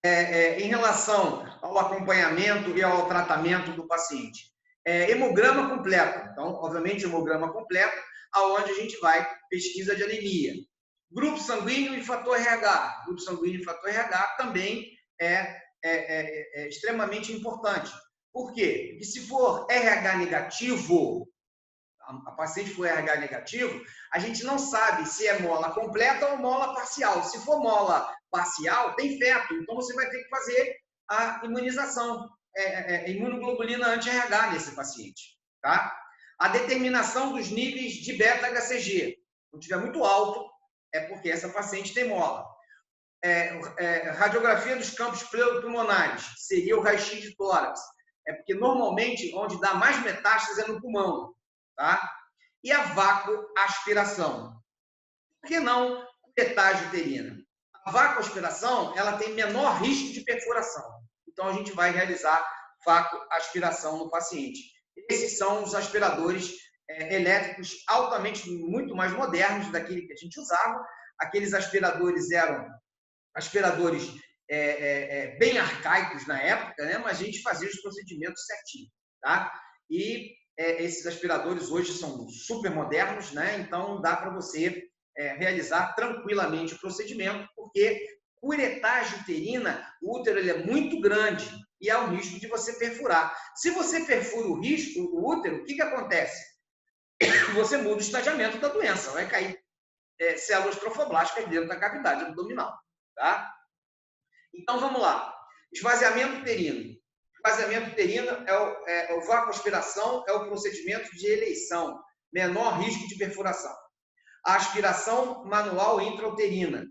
em relação ao acompanhamento e ao tratamento do paciente, hemograma completo. Então, obviamente, hemograma completo, aonde a gente vai pesquisa de anemia. Grupo sanguíneo e fator RH. Grupo sanguíneo e fator RH também é extremamente importante. Por quê? Porque se for RH negativo, a paciente for RH negativo, a gente não sabe se é mola completa ou mola parcial. Se for mola parcial tem feto, então você vai ter que fazer a imunização, imunoglobulina anti-RH nesse paciente, tá? A determinação dos níveis de beta-HCG. Se estiver muito alto, é porque essa paciente tem mola. Radiografia dos campos pulmonares, seria o raio-x de tórax. É porque normalmente onde dá mais metástase é no pulmão, tá? E a vacoaspiração. Por que não curetagem uterina? A vacoaspiração, ela tem menor risco de perfuração. Então, a gente vai realizar vacoaspiração no paciente. Esses são os aspiradores elétricos altamente, muito mais modernos daquele que a gente usava. Aqueles aspiradores eram aspiradores bem arcaicos na época, né? Mas a gente fazia os procedimentos certinho, tá? E esses aspiradores hoje são super modernos, né? Então, dá para você realizar tranquilamente o procedimento, porque curetagem uterina, o útero ele é muito grande e há um risco de você perfurar. Se você perfura o útero, o que acontece? Você muda o estadiamento da doença, vai cair células trofoblásticas dentro da cavidade abdominal, tá? Então, vamos lá. Esvaziamento uterino. Esvaziamento uterino o vacoaspiração é o procedimento de eleição, menor risco de perfuração. A aspiração manual intrauterina.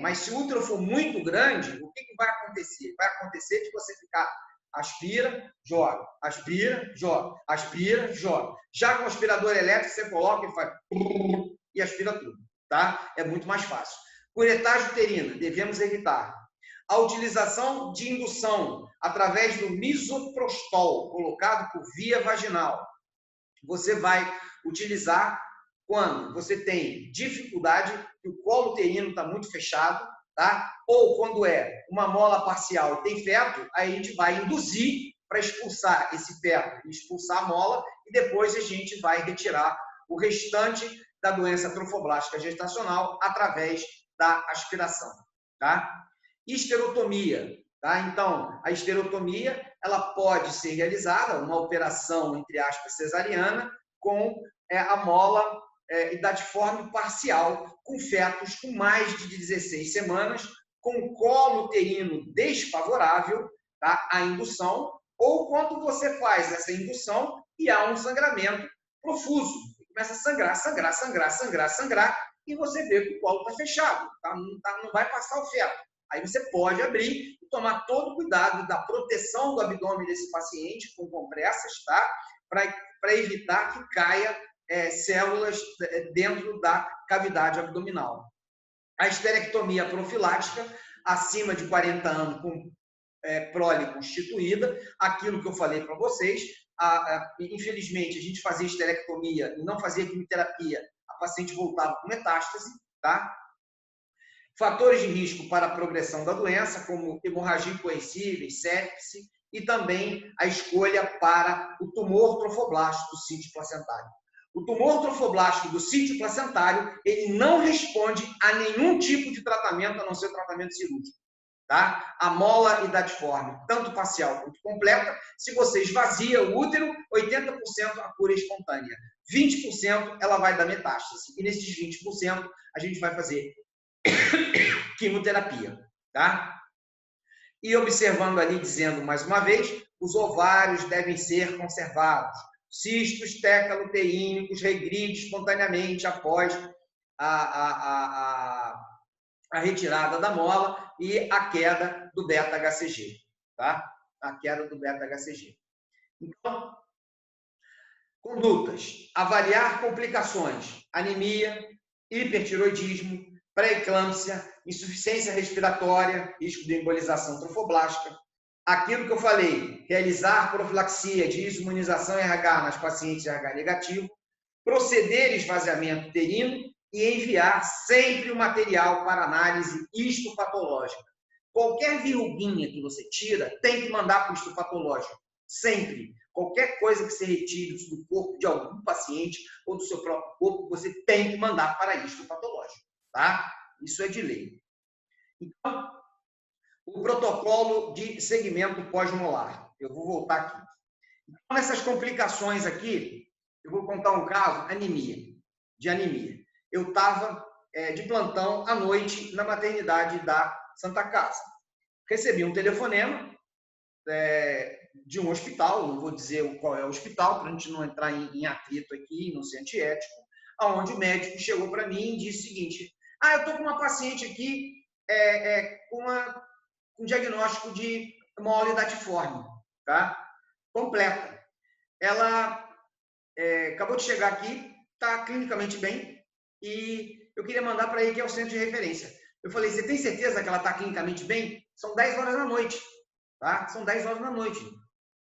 Mas se o útero for muito grande, o que vai acontecer? Vai acontecer de você ficar aspira, joga, aspira, joga, aspira, joga. Já com o aspirador elétrico, você coloca e faz e aspira tudo, tá? É muito mais fácil. Curetagem uterina, devemos evitar. A utilização de indução através do misoprostol, colocado por via vaginal. Você vai utilizar quando você tem dificuldade, que o colo uterino está muito fechado, tá? Ou quando é uma mola parcial e tem feto, aí a gente vai induzir para expulsar esse feto, expulsar a mola, e depois a gente vai retirar o restante da doença trofoblástica gestacional através da aspiração, tá? Esterotomia, tá? Então, a esterotomia, ela pode ser realizada, uma operação, entre aspas, cesariana, com a mola idadiforme parcial, com fetos com mais de 16 semanas, com colo uterino desfavorável, tá? A indução, ou quando você faz essa indução e há um sangramento profuso, começa a sangrar, sangrar, sangrar, sangrar, sangrar, e você vê que o colo está fechado, tá? Não vai passar o feto. Aí você pode abrir e tomar todo o cuidado da proteção do abdômen desse paciente com compressas, tá? Para evitar que caia células dentro da cavidade abdominal. A esterectomia profilática, acima de 40 anos, com prole constituída, aquilo que eu falei para vocês, infelizmente, a gente fazia esterectomia e não fazia quimioterapia, a paciente voltava com metástase, tá? Fatores de risco para a progressão da doença, como hemorragia incoercível, sepse, e também a escolha para o tumor trofoblástico do sítio placentário. O tumor trofoblástico do sítio placentário, ele não responde a nenhum tipo de tratamento, a não ser tratamento cirúrgico, tá? A mola idadiforme, tanto parcial quanto completa, se você esvazia o útero, 80% a cura é espontânea. 20% ela vai dar metástase. E nesses 20% a gente vai fazer quimioterapia, tá? E observando ali, dizendo mais uma vez, os ovários devem ser conservados. Cistos tecaloteínicos regridem espontaneamente após a retirada da mola e a queda do beta-HCG, tá? A queda do beta-HCG. Então, condutas. Avaliar complicações. Anemia, hipertiroidismo, pré-eclâmpsia, insuficiência respiratória, risco de embolização trofoblástica. Aquilo que eu falei, realizar profilaxia de imunização RH nas pacientes RH negativo, proceder esvaziamento uterino e enviar sempre o material para análise histopatológica. Qualquer verruguinha que você tira, tem que mandar para o histopatológico. Sempre. Qualquer coisa que você retire do corpo de algum paciente ou do seu próprio corpo, você tem que mandar para histopatológico. Tá? Isso é de lei. Então, o protocolo de segmento pós-molar. Eu vou voltar aqui. Então, nessas complicações aqui, eu vou contar um caso, de anemia. Eu estava de plantão à noite na maternidade da Santa Casa. Recebi um telefonema de um hospital, não vou dizer qual é o hospital, para a gente não entrar em atrito aqui, não ser antiético, onde o médico chegou para mim e disse o seguinte: eu estou com uma paciente aqui com um diagnóstico de mole datiforme, tá? Completa. Ela acabou de chegar aqui, está clinicamente bem, e eu queria mandar para ele que é o centro de referência. Eu falei: você tem certeza que ela está clinicamente bem? São 10 horas da noite, tá? São 10 horas da noite.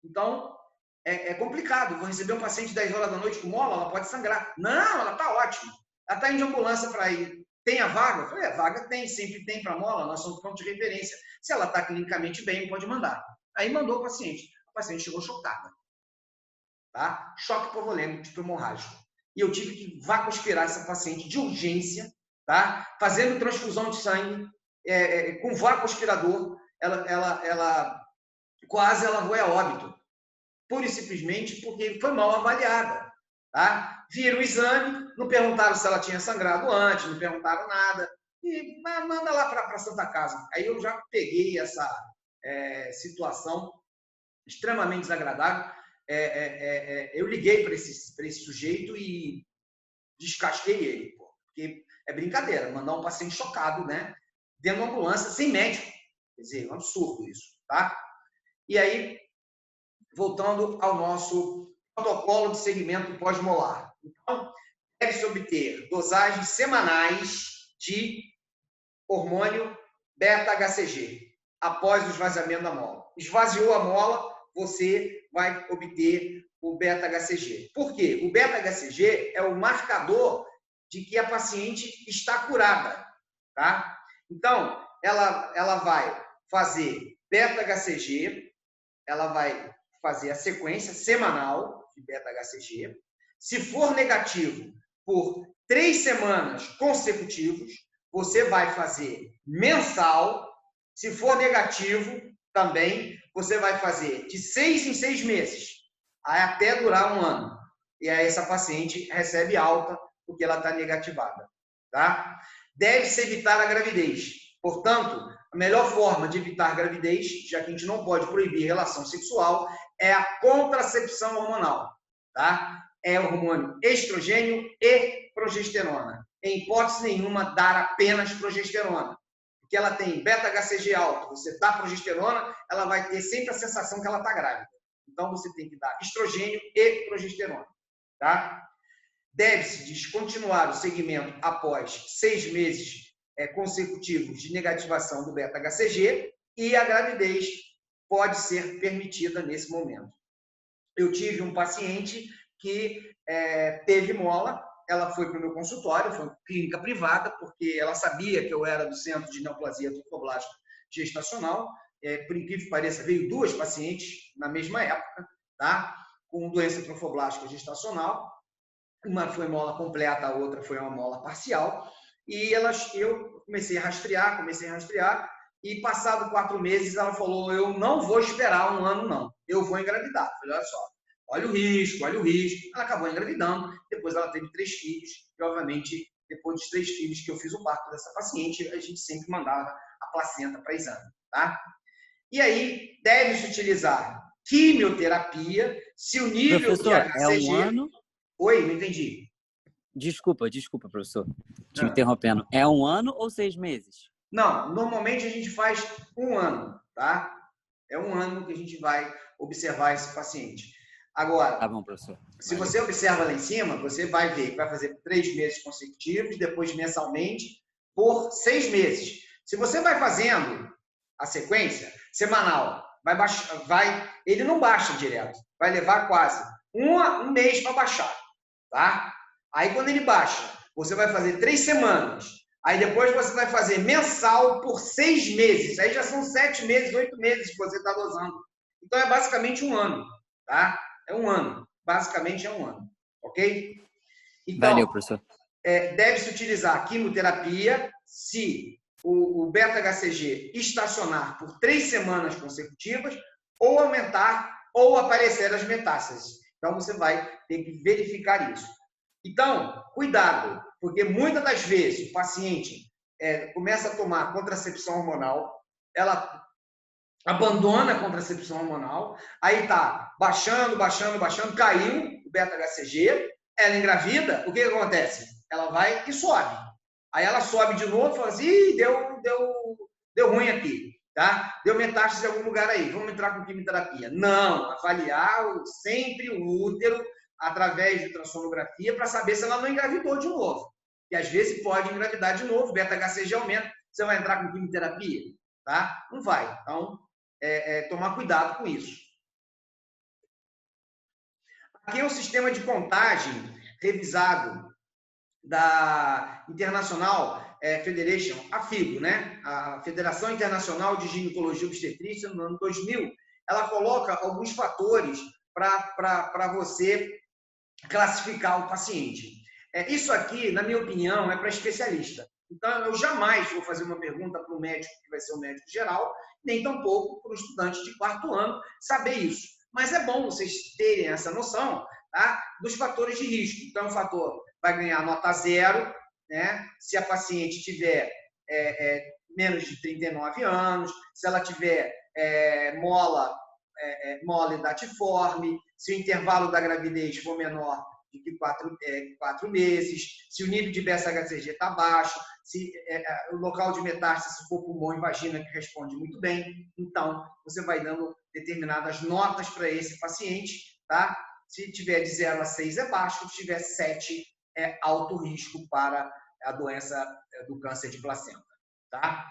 Então, é complicado. Vou receber um paciente 10 horas da noite com mola, ela pode sangrar. Não, ela está ótima. Ela está indo de ambulância para ir. Tem a vaga? Eu falei: vaga tem, sempre tem para mola, nós somos ponto de referência. Se ela está clinicamente bem, pode mandar. Aí mandou o paciente. A paciente chegou chocada. Tá? Choque hipovolêmico tipo hemorrágico. E eu tive que vacospirar essa paciente de urgência, tá? Fazendo transfusão de sangue, com vacoaspirador, ela quase foi a óbito. Pura e simplesmente porque foi mal avaliada. Tá? Viram o exame, não perguntaram se ela tinha sangrado antes, não perguntaram nada. E manda lá para a Santa Casa. Aí eu já peguei essa situação extremamente desagradável. Eu liguei para esse sujeito e descasquei ele, porque é brincadeira, mandar um paciente chocado, né, dentro da ambulância, sem médico. Quer dizer, é um absurdo isso, tá? E aí, voltando ao nosso protocolo de segmento pós-molar. Então, deve-se obter dosagens semanais de hormônio beta-HCG após o esvaziamento da mola. Esvaziou a mola, você vai obter o beta-HCG. Por quê? O beta-HCG é o marcador de que a paciente está curada, tá? Então, ela vai fazer beta-HCG, ela vai fazer a sequência semanal de beta-HCG. Se for negativo por 3 semanas consecutivas, você vai fazer mensal. Se for negativo, também, você vai fazer de 6 em 6 meses, até durar 1 ano. E aí essa paciente recebe alta porque ela está negativada. Tá? Deve-se evitar a gravidez. Portanto, a melhor forma de evitar a gravidez, já que a gente não pode proibir relação sexual, é a contracepção hormonal. Tá? É o hormônio estrogênio e progesterona. Em hipótese nenhuma, dar apenas progesterona. Porque ela tem beta-HCG alto, você dá progesterona, ela vai ter sempre a sensação que ela está grávida. Então, você tem que dar estrogênio e progesterona. Tá? Deve-se descontinuar o segmento após 6 meses consecutivos de negativação do beta-HCG e a gravidez pode ser permitida nesse momento. Eu tive um paciente que teve mola, ela foi para o meu consultório, foi uma clínica privada, porque ela sabia que eu era do Centro de Neoplasia Trofoblástica Gestacional. Por incrível que pareça, veio 2 pacientes na mesma época, tá? Com doença trofoblástica gestacional. Uma foi mola completa, a outra foi uma mola parcial. E eu comecei a rastrear, e passado 4 meses ela falou: eu não vou esperar 1 ano, não. Eu vou engravidar. Eu falei: olha só, olha o risco. Ela acabou engravidando, depois ela teve 3 filhos, e obviamente, depois dos 3 filhos que eu fiz o parto dessa paciente, a gente sempre mandava a placenta para exame, tá? E aí, deve-se utilizar quimioterapia, se o nível professor, de HCG... é 1 ano? Oi, não entendi. Desculpa, professor, te interrompendo. É 1 ano ou 6 meses? Não, normalmente a gente faz 1 ano, tá? É 1 ano que a gente vai observar esse paciente. Agora, tá bom, professor. Se você observa lá em cima, você vai ver que vai fazer 3 meses consecutivos, depois mensalmente, por 6 meses. Se você vai fazendo a sequência semanal, ele não baixa direto, vai levar quase um mês para baixar, tá? Aí quando ele baixa, você vai fazer 3 semanas, aí depois você vai fazer mensal por 6 meses, aí já são 7 meses, 8 meses que você está dosando. Então é basicamente 1 ano, tá? É 1 ano, basicamente é 1 ano, ok? Então, valeu, professor. Deve-se utilizar quimioterapia se o beta-HCG estacionar por 3 semanas consecutivas, ou aumentar, ou aparecer as metástases. Então, você vai ter que verificar isso. Então, cuidado, Porque muitas das vezes o paciente começa a tomar contracepção hormonal, ela abandona a contracepção hormonal, aí tá baixando, caiu o beta-HCG, ela engravida, o que acontece? Ela vai e sobe. Aí ela sobe de novo e fala assim, ih, deu ruim aqui, tá? Deu metástase em algum lugar aí, vamos entrar com quimioterapia. Não, avaliar sempre o útero através de ultrassonografia para saber se ela não engravidou de novo. E às vezes pode engravidar de novo, beta-HCG aumenta, você vai entrar com quimioterapia, tá? Não vai. Então, tomar cuidado com isso. Aqui é o sistema de contagem revisado da International Federation, a FIGO, né? A Federação Internacional de Ginecologia e Obstetrícia, no ano 2000, ela coloca alguns fatores para você classificar o paciente. Isso aqui, na minha opinião, é para especialista. Então, eu jamais vou fazer uma pergunta para o médico, que vai ser o médico geral, nem tampouco para o estudante de 4º ano saber isso. Mas é bom vocês terem essa noção, tá, dos fatores de risco. Então, o fator vai ganhar nota 0, né, se a paciente tiver menos de 39 anos, se ela tiver mole datiforme, se o intervalo da gravidez for menor de que 4 meses, se o nível de beta-HCG está baixo, se o local de metástase, se for pulmão e vagina, que responde muito bem. Então, você vai dando determinadas notas para esse paciente, tá? Se tiver de 0 a 6 é baixo, se tiver 7 é alto risco para a doença do câncer de placenta, tá?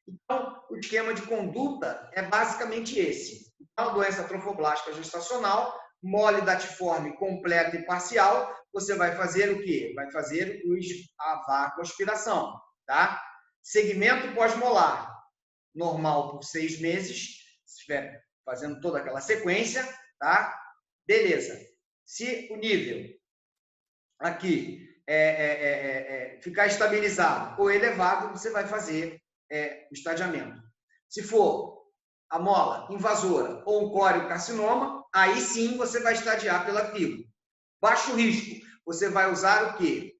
Então, o esquema de conduta é basicamente esse. Então, doença trofoblástica gestacional, mole datiforme completa e parcial, você vai fazer o quê? Vai fazer a vacoaspiração, tá? Segmento pós-molar, normal por 6 meses, se estiver fazendo toda aquela sequência, tá? Beleza. Se o nível aqui ficar estabilizado ou elevado, você vai fazer o estadiamento. Se for a mola invasora ou um coriocarcinoma, aí sim você vai estadiar pela FIGO. Baixo risco, você vai usar o quê?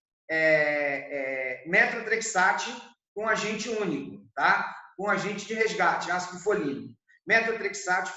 Metotrexate com agente único, tá? Com agente de resgate, ácido folínico. Metotrexate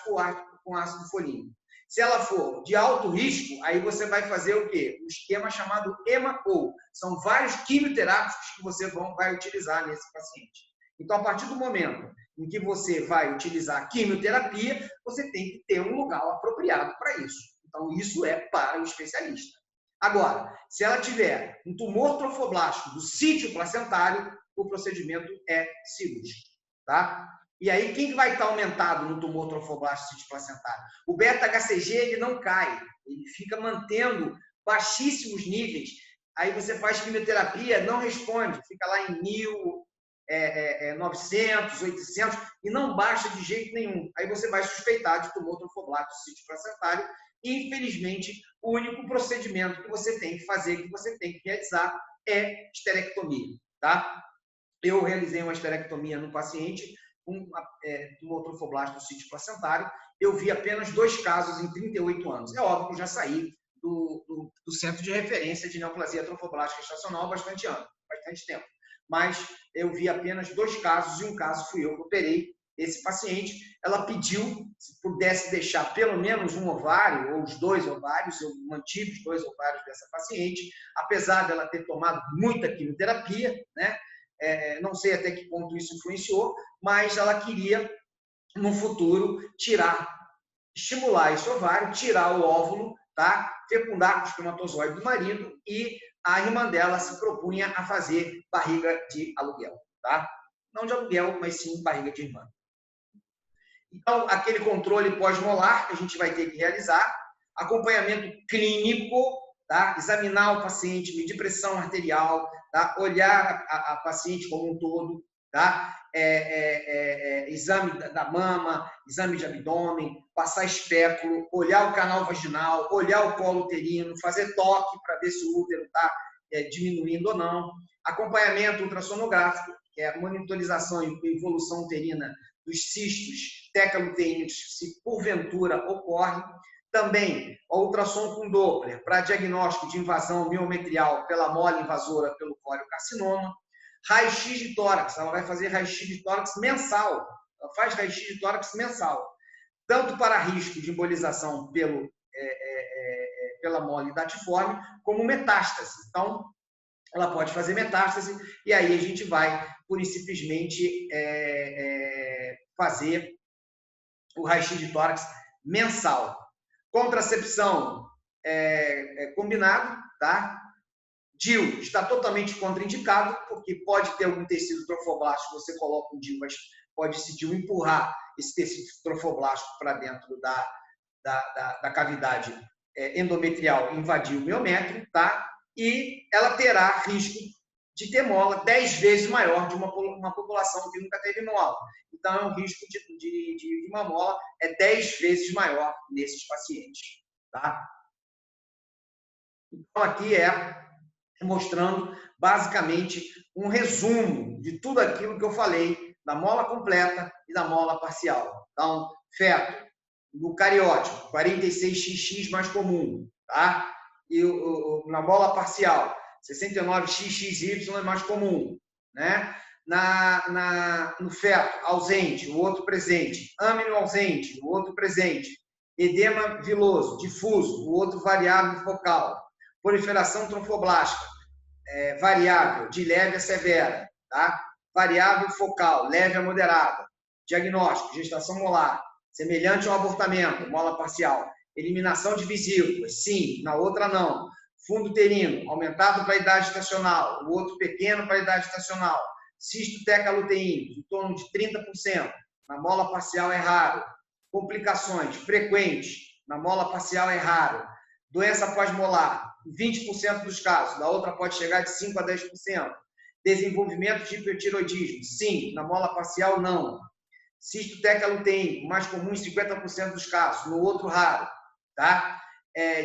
com ácido folínico. Se ela for de alto risco, aí você vai fazer o quê? Um esquema chamado EMA-POU. São vários quimioterápicos que você vai utilizar nesse paciente. Então, a partir do momento em que você vai utilizar quimioterapia, você tem que ter um lugar apropriado para isso. Então, isso é para o especialista. Agora, se ela tiver um tumor trofoblástico do sítio placentário, o procedimento é cirúrgico, tá? E aí, quem vai estar aumentado no tumor trofoblástico do sítio placentário? O beta-HCG, ele não cai, ele fica mantendo baixíssimos níveis. Aí você faz quimioterapia, não responde, fica lá em 1000, 900, 800 e não baixa de jeito nenhum. Aí você vai suspeitar de tumor trofoblástico do sítio placentário e, infelizmente, o único procedimento que você tem que fazer, que você tem que realizar é esterectomia, tá? Eu realizei uma esterectomia no paciente com tumor trofoblástico do sítio placentário. Eu vi apenas 2 casos em 38 anos. É óbvio que eu já saí do centro de referência de neoplasia trofoblástica gestacional há bastante tempo. Mas eu vi apenas 2 casos e um caso fui eu que operei esse paciente. Ela pediu se pudesse deixar pelo menos um ovário ou os 2 ovários. Eu mantive os 2 ovários dessa paciente, apesar dela ter tomado muita quimioterapia, né? Não sei até que ponto isso influenciou, mas ela queria, no futuro, estimular esse ovário, tirar o óvulo, tá? Fecundar com o espermatozoide do marido e a irmã dela se propunha a fazer barriga de aluguel, tá? Não de aluguel, mas sim barriga de irmã. Então, aquele controle pós-molar que a gente vai ter que realizar, acompanhamento clínico, tá? Examinar o paciente, medir pressão arterial, tá? Olhar a paciente como um todo, tá? Exame da mama, exame de abdômen, passar espéculo, olhar o canal vaginal, olhar o colo uterino, fazer toque para ver se o útero está diminuindo ou não, acompanhamento ultrassonográfico, que é a monitorização e evolução uterina dos cistos tecaloteínicos, se porventura ocorre, Também, ultrassom com Doppler para diagnóstico de invasão miometrial pela mola invasora pelo coriocarcinoma. Raio-X de tórax, ela vai fazer raio-X de tórax mensal. Ela faz raio-X de tórax mensal, tanto para risco de embolização pela mola datiforme, como metástase. Então, ela pode fazer metástase, e aí a gente vai, pura e simplesmente, fazer o raio-X de tórax mensal. Contracepção combinado, tá? DIU está totalmente contraindicado, porque pode ter algum tecido trofoblástico, você coloca um DIU, mas pode esse DIU empurrar esse tecido trofoblástico para dentro da cavidade endometrial e invadir o miométrio, tá? E ela terá risco de ter mola 10 vezes maior de uma população que nunca teve mola. Então, o risco de uma mola é 10 vezes maior nesses pacientes, tá? Então, aqui mostrando, basicamente, um resumo de tudo aquilo que eu falei, da mola completa e da mola parcial. Então, feto, no cariótipo, 46XX mais comum, tá? E na mola parcial, 69XXY é mais comum, né? No feto, ausente, o outro presente. Âmino ausente, o outro presente. Edema viloso, difuso, o outro variável focal. Proliferação tromfoblástica, variável, de leve a severa, tá? Variável focal, leve a moderada. Diagnóstico, gestação molar, semelhante ao abortamento, mola parcial. Eliminação de vesículas, sim, na outra não. Fundo uterino, aumentado para a idade estacional, o outro pequeno para a idade estacional. Cisto teca-luteíno, em torno de 30%. Na mola parcial é raro. Complicações frequentes, na mola parcial é raro. Doença pós-molar, 20% dos casos, na outra pode chegar de 5% a 10%. Desenvolvimento de hipertiroidismo, sim, na mola parcial não. Cisto teca-luteíno, mais comum em 50% dos casos, no outro raro, tá?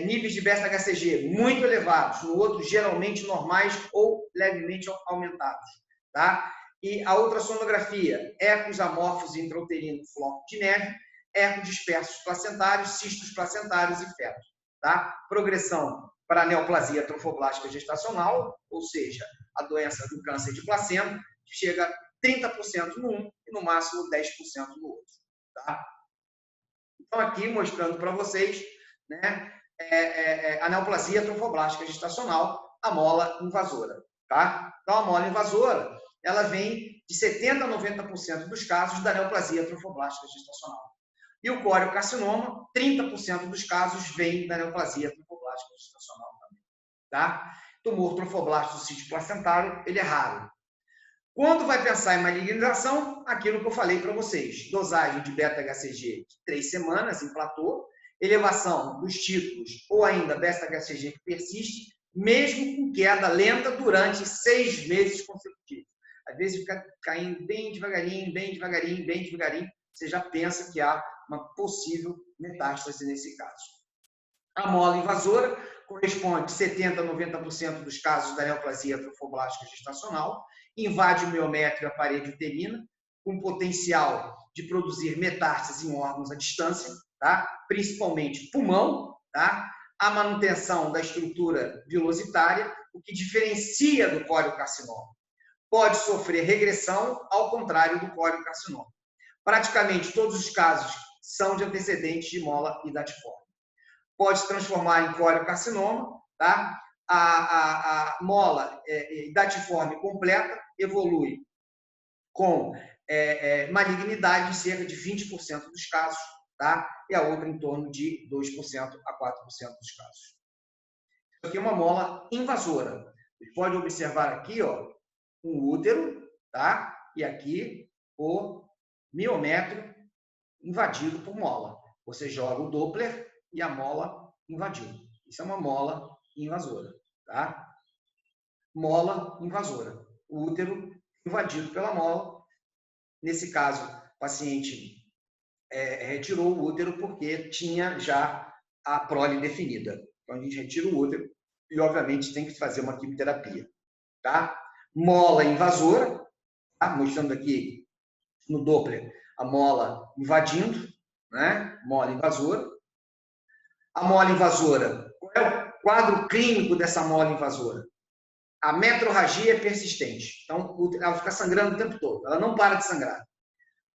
Níveis de beta-HCG muito elevados, no outro geralmente normais ou levemente aumentados, tá? E a ultrassonografia, ecos amorfos intrauterino, floco de neve, ecos dispersos placentários, cistos placentários e fetos, tá? Progressão para neoplasia trofoblástica gestacional, ou seja, a doença do câncer de placenta, chega a 30% no um e no máximo 10% no outro, tá? Então, aqui mostrando para vocês, né, a neoplasia trofoblástica gestacional, a mola invasora, tá? Então, a mola invasora, ela vem de 70% a 90% dos casos da neoplasia trofoblástica gestacional. E o coriocarcinoma, 30% dos casos vem da neoplasia trofoblástica gestacional também, tá? Tumor trofoblástico do sítio placentário, ele é raro. Quando vai pensar em malignização, aquilo que eu falei para vocês, dosagem de beta-HCG de 3 semanas em platô, elevação dos títulos ou ainda beta-HCG que persiste, mesmo com queda lenta durante 6 meses consecutivos. Às vezes fica caindo bem devagarinho, bem devagarinho, bem devagarinho, você já pensa que há uma possível metástase nesse caso. A mola invasora corresponde a 70% a 90% dos casos da neoplasia trofoblástica gestacional, invade o miométrio e a parede uterina, com potencial de produzir metástase em órgãos à distância, tá? Principalmente pulmão, tá? A manutenção da estrutura vilositária, o que diferencia do coriocarcinoma. Pode sofrer regressão, ao contrário do coriocarcinoma. Praticamente todos os casos são de antecedentes de mola datiforme. Pode se transformar em coriocarcinoma, tá? A mola datiforme completa evolui com malignidade em cerca de 20% dos casos, tá? E a outra em torno de 2% a 4% dos casos. Isso aqui é uma mola invasora. Você pode observar aqui, ó, um útero, tá? E aqui o miométrio invadido por mola. Você joga o Doppler e a mola invadiu. Isso é uma mola invasora, tá? Mola invasora. O útero invadido pela mola. Nesse caso, o paciente retirou o útero porque tinha já a prole definida. Então, a gente retira o útero e, obviamente, tem que fazer uma quimioterapia, tá? Mola invasora, tá? Mostrando aqui no Doppler a mola invadindo, né? Mola invasora. A mola invasora. Qual é o quadro clínico dessa mola invasora? A metrorragia é persistente. Então, ela fica sangrando o tempo todo. Ela não para de sangrar.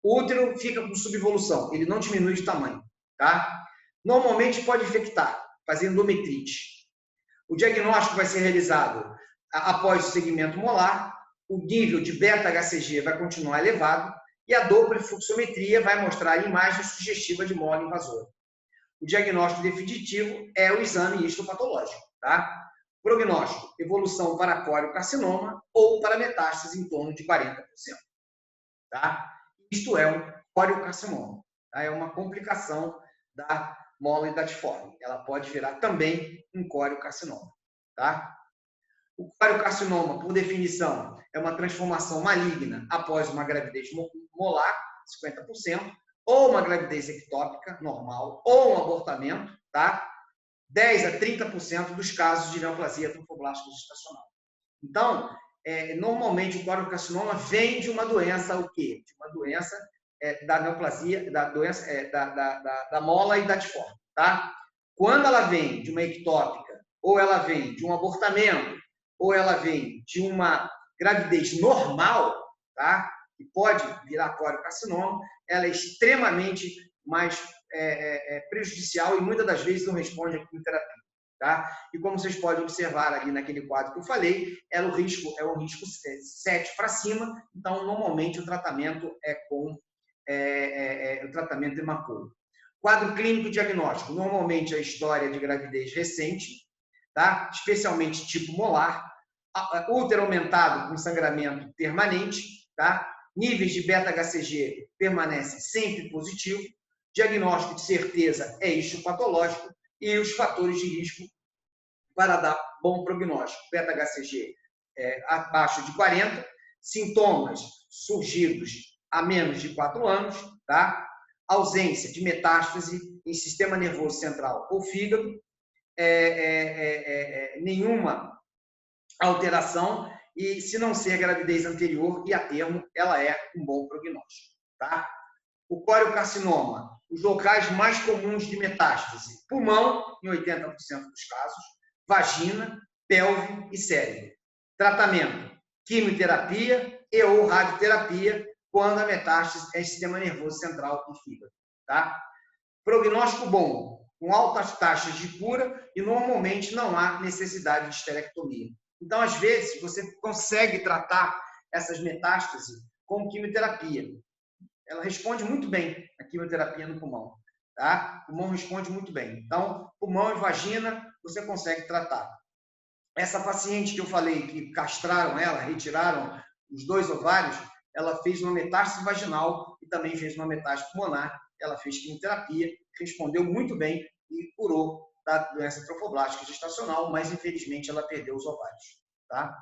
O útero fica com subvolução. Ele não diminui de tamanho. Tá? Normalmente pode infectar, fazer endometrite. O diagnóstico vai ser realizado após o segmento molar. O nível de beta-HCG vai continuar elevado. E a dopplerfluxometria vai mostrar a imagem sugestiva de mola invasora. O diagnóstico definitivo é o exame histopatológico. Tá? Prognóstico, evolução para coriocarcinoma ou para metástase em torno de 40%. Tá? Isto é um coriocarcinoma. Tá? É uma complicação da mola hidatiforme. Ela pode virar também um coriocarcinoma. Tá? O coriocarcinoma, por definição, é uma transformação maligna após uma gravidez molar, 50%, ou uma gravidez ectópica normal, ou um abortamento, tá? 10 a 30% dos casos de neoplasia trofoblástica gestacional. Então, normalmente o coriocarcinoma vem de uma doença, o quê? De uma doença da neoplasia, da doença da mola hidatiforme, tá? Quando ela vem de uma ectópica, ou ela vem de um abortamento, ou ela vem de uma gravidez normal, tá? Que pode virar coriocarcinoma, ela é extremamente mais prejudicial e muitas das vezes não responde à quimioterapia. Tá? E como vocês podem observar ali naquele quadro que eu falei, o risco 7 para cima, então normalmente o tratamento é com o tratamento de hematoma. Quadro clínico diagnóstico, normalmente a história de gravidez recente, tá? Especialmente tipo molar, útero aumentado com sangramento permanente, tá? Níveis de beta-HCG permanecem sempre positivos, diagnóstico de certeza é histopatológico e os fatores de risco para dar bom prognóstico. Beta-HCG abaixo de 40, sintomas surgidos há menos de 4 anos, tá? Ausência de metástase em sistema nervoso central ou fígado, nenhuma alteração e, se não ser gravidez anterior e a termo, ela é um bom prognóstico, tá? O coriocarcinoma, os locais mais comuns de metástase: pulmão, em 80% dos casos, vagina, pelve e cérebro. Tratamento: quimioterapia e ou radioterapia, quando a metástase é sistema nervoso central e fígado, tá? Prognóstico bom, com altas taxas de cura e normalmente não há necessidade de esterectomia. Então, às vezes, você consegue tratar essas metástases com quimioterapia. Ela responde muito bem a quimioterapia no pulmão. Tá? O pulmão responde muito bem. Então, pulmão e vagina, você consegue tratar. Essa paciente que eu falei, que castraram ela, retiraram os 2 ovários, ela fez uma metástase vaginal e também fez uma metástase pulmonar. Ela fez quimioterapia, respondeu muito bem e curou da doença trofoblástica gestacional, mas infelizmente ela perdeu os ovários. Tá?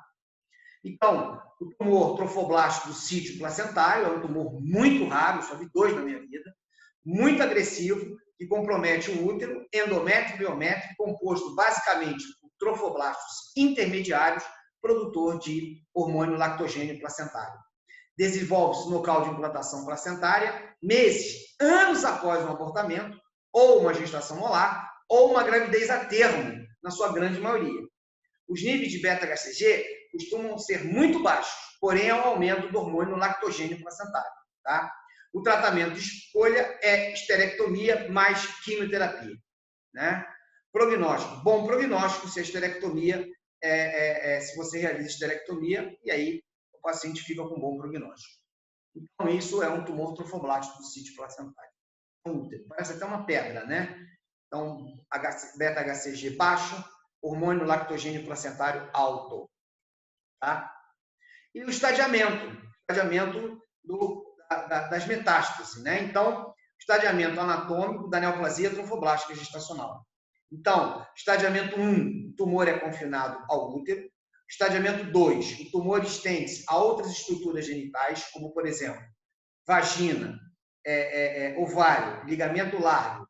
Então, o tumor trofoblástico do sítio placentário é um tumor muito raro, só vi 2 na minha vida, muito agressivo, que compromete o útero, endométrio e biométrio, composto basicamente por trofoblastos intermediários, produtor de hormônio lactogênio placentário. Desenvolve-se no local de implantação placentária, meses, anos após um abortamento, ou uma gestação molar, ou uma gravidez a termo, na sua grande maioria. Os níveis de beta-HCG costumam ser muito baixos, porém é um aumento do hormônio lactogênio placentário. Tá? O tratamento de escolha é esterectomia mais quimioterapia. Né? Prognóstico. Bom prognóstico se a esterectomia, se você realiza esterectomia, e aí o paciente fica com bom prognóstico. Então, isso é um tumor trofoblástico do sítio placentário. Parece até uma pedra, né? Então, beta-HCG baixo, hormônio lactogênio placentário alto. Tá? E o estadiamento das metástases. Né? Então, estadiamento anatômico da neoplasia trofoblástica gestacional. Então, estadiamento 1, o tumor é confinado ao útero. Estadiamento 2, o tumor estende-se a outras estruturas genitais, como, por exemplo, vagina, ovário, ligamento largo,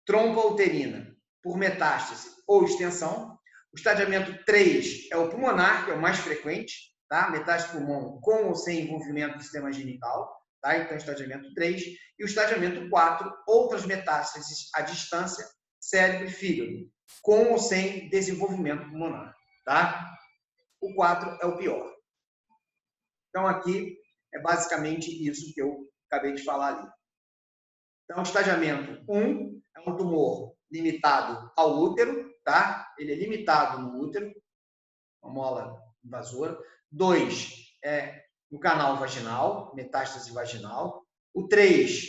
trompa uterina, por metástase ou extensão. O estadiamento 3 é o pulmonar, que é o mais frequente, tá? Metástase pulmão com ou sem envolvimento do sistema genital, tá? Então, estadiamento 3. E o estadiamento 4, outras metástases à distância, cérebro e fígado, com ou sem desenvolvimento pulmonar, tá? O 4 é o pior. Então, aqui é basicamente isso que eu acabei de falar ali. Então, o estadiamento 1 é um tumor limitado ao útero, tá? Ele é limitado no útero, uma mola invasora. 2 é no canal vaginal, metástase vaginal. O 3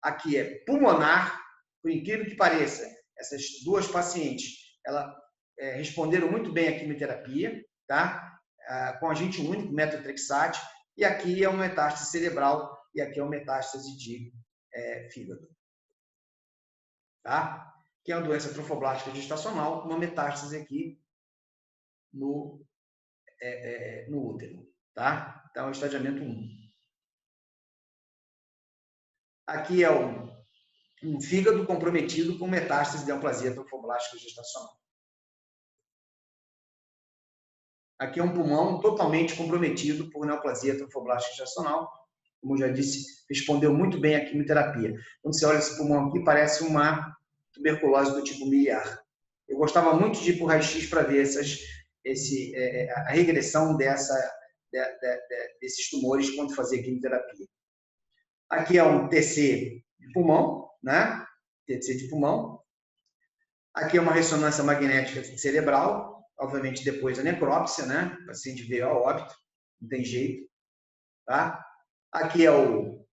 aqui é pulmonar, por incrível que pareça. Essas duas pacientes, elas responderam muito bem à quimioterapia, tá? Com agente único, metotrexate, e aqui é uma metástase cerebral e aqui é uma metástase de fígado. Tá? Que é uma doença trofoblástica gestacional, uma metástase aqui no útero. Tá? Então, é o estadiamento 1. Aqui é um fígado comprometido com metástase de neoplasia trofoblástica gestacional. Aqui é um pulmão totalmente comprometido por neoplasia trofoblástica gestacional. Como eu já disse, respondeu muito bem à quimioterapia. Quando você olha esse pulmão aqui, parece uma tuberculose do tipo miliar. Eu gostava muito de ir para o raio-x para ver a regressão desses tumores quando fazia quimioterapia. Aqui é um TC de pulmão, né? TC de pulmão. Aqui é uma ressonância magnética cerebral, obviamente depois da necrópsia, né? O paciente veio a óbito, não tem jeito, tá? Aqui é o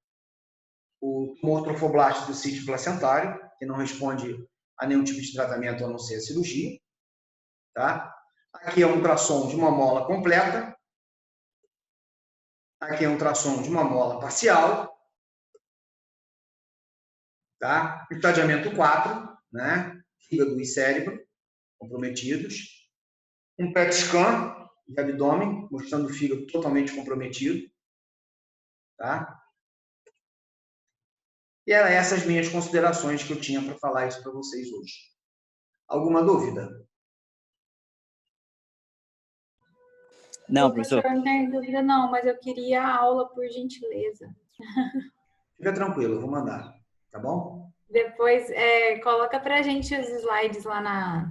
tumor trofoblástico do sítio placentário, que não responde a nenhum tipo de tratamento a não ser a cirurgia, tá? Aqui é um ultrassom de uma mola completa. Aqui é um ultrassom de uma mola parcial. Tá? Estadiamento 4, né? Fígado e cérebro comprometidos. Um PET scan de abdômen, mostrando o fígado totalmente comprometido. Tá? E eram essas minhas considerações que eu tinha para falar isso para vocês hoje. Alguma dúvida? Não, professor. Não tem dúvida não, mas eu queria a aula, por gentileza. Fica tranquilo, eu vou mandar. Tá bom? Depois, coloca pra gente os slides lá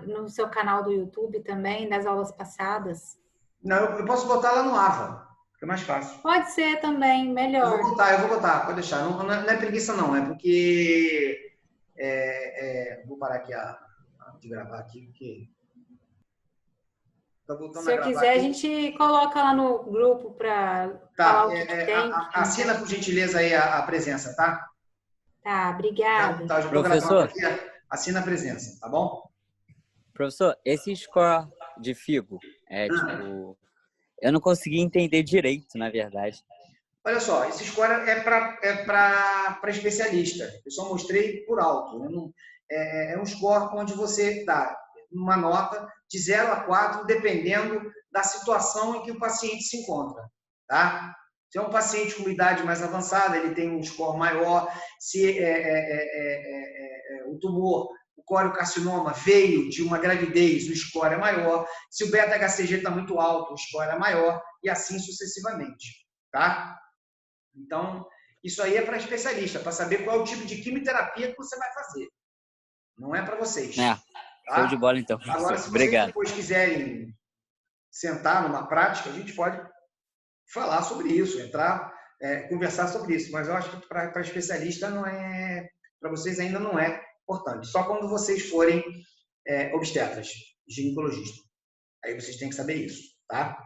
no seu canal do YouTube também, das aulas passadas. Não, eu posso botar lá no AVA, fica mais fácil. Pode ser também, melhor. Eu vou botar, pode deixar. Não é preguiça não, é porque... vou parar aqui de gravar aqui, porque... Tá voltando Se eu quiser, aqui. A gente coloca lá no grupo para falar o que tem. Assina, por gentileza, aí a presença, tá? Tá, obrigada. Tá, professor, aqui, assina a presença, tá bom? Professor, esse score de FIGO, tipo, eu não consegui entender direito, na verdade. Olha só, esse score é para especialista. Eu só mostrei por alto. É um score onde você dá uma nota de 0 a 4, dependendo da situação em que o paciente se encontra, tá? Se é um paciente com idade mais avançada, ele tem um score maior. Se o tumor, o coriocarcinoma, veio de uma gravidez, o score é maior. Se o beta-HCG está muito alto, o score é maior, e assim sucessivamente, tá? Então, isso aí é para especialista, para saber qual é o tipo de quimioterapia que você vai fazer. Não é para vocês. Tá? Show de bola, então. Agora, se vocês depois quiserem sentar numa prática, a gente pode falar sobre isso, entrar, conversar sobre isso. Mas eu acho que para especialista não é, para vocês ainda não é importante. Só quando vocês forem obstetras, ginecologistas. Aí vocês têm que saber isso, tá?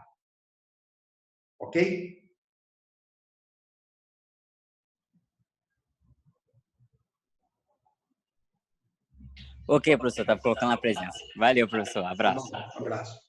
Ok? Ok, professor, tá colocando a presença. Valeu, professor. Abraço. Um abraço.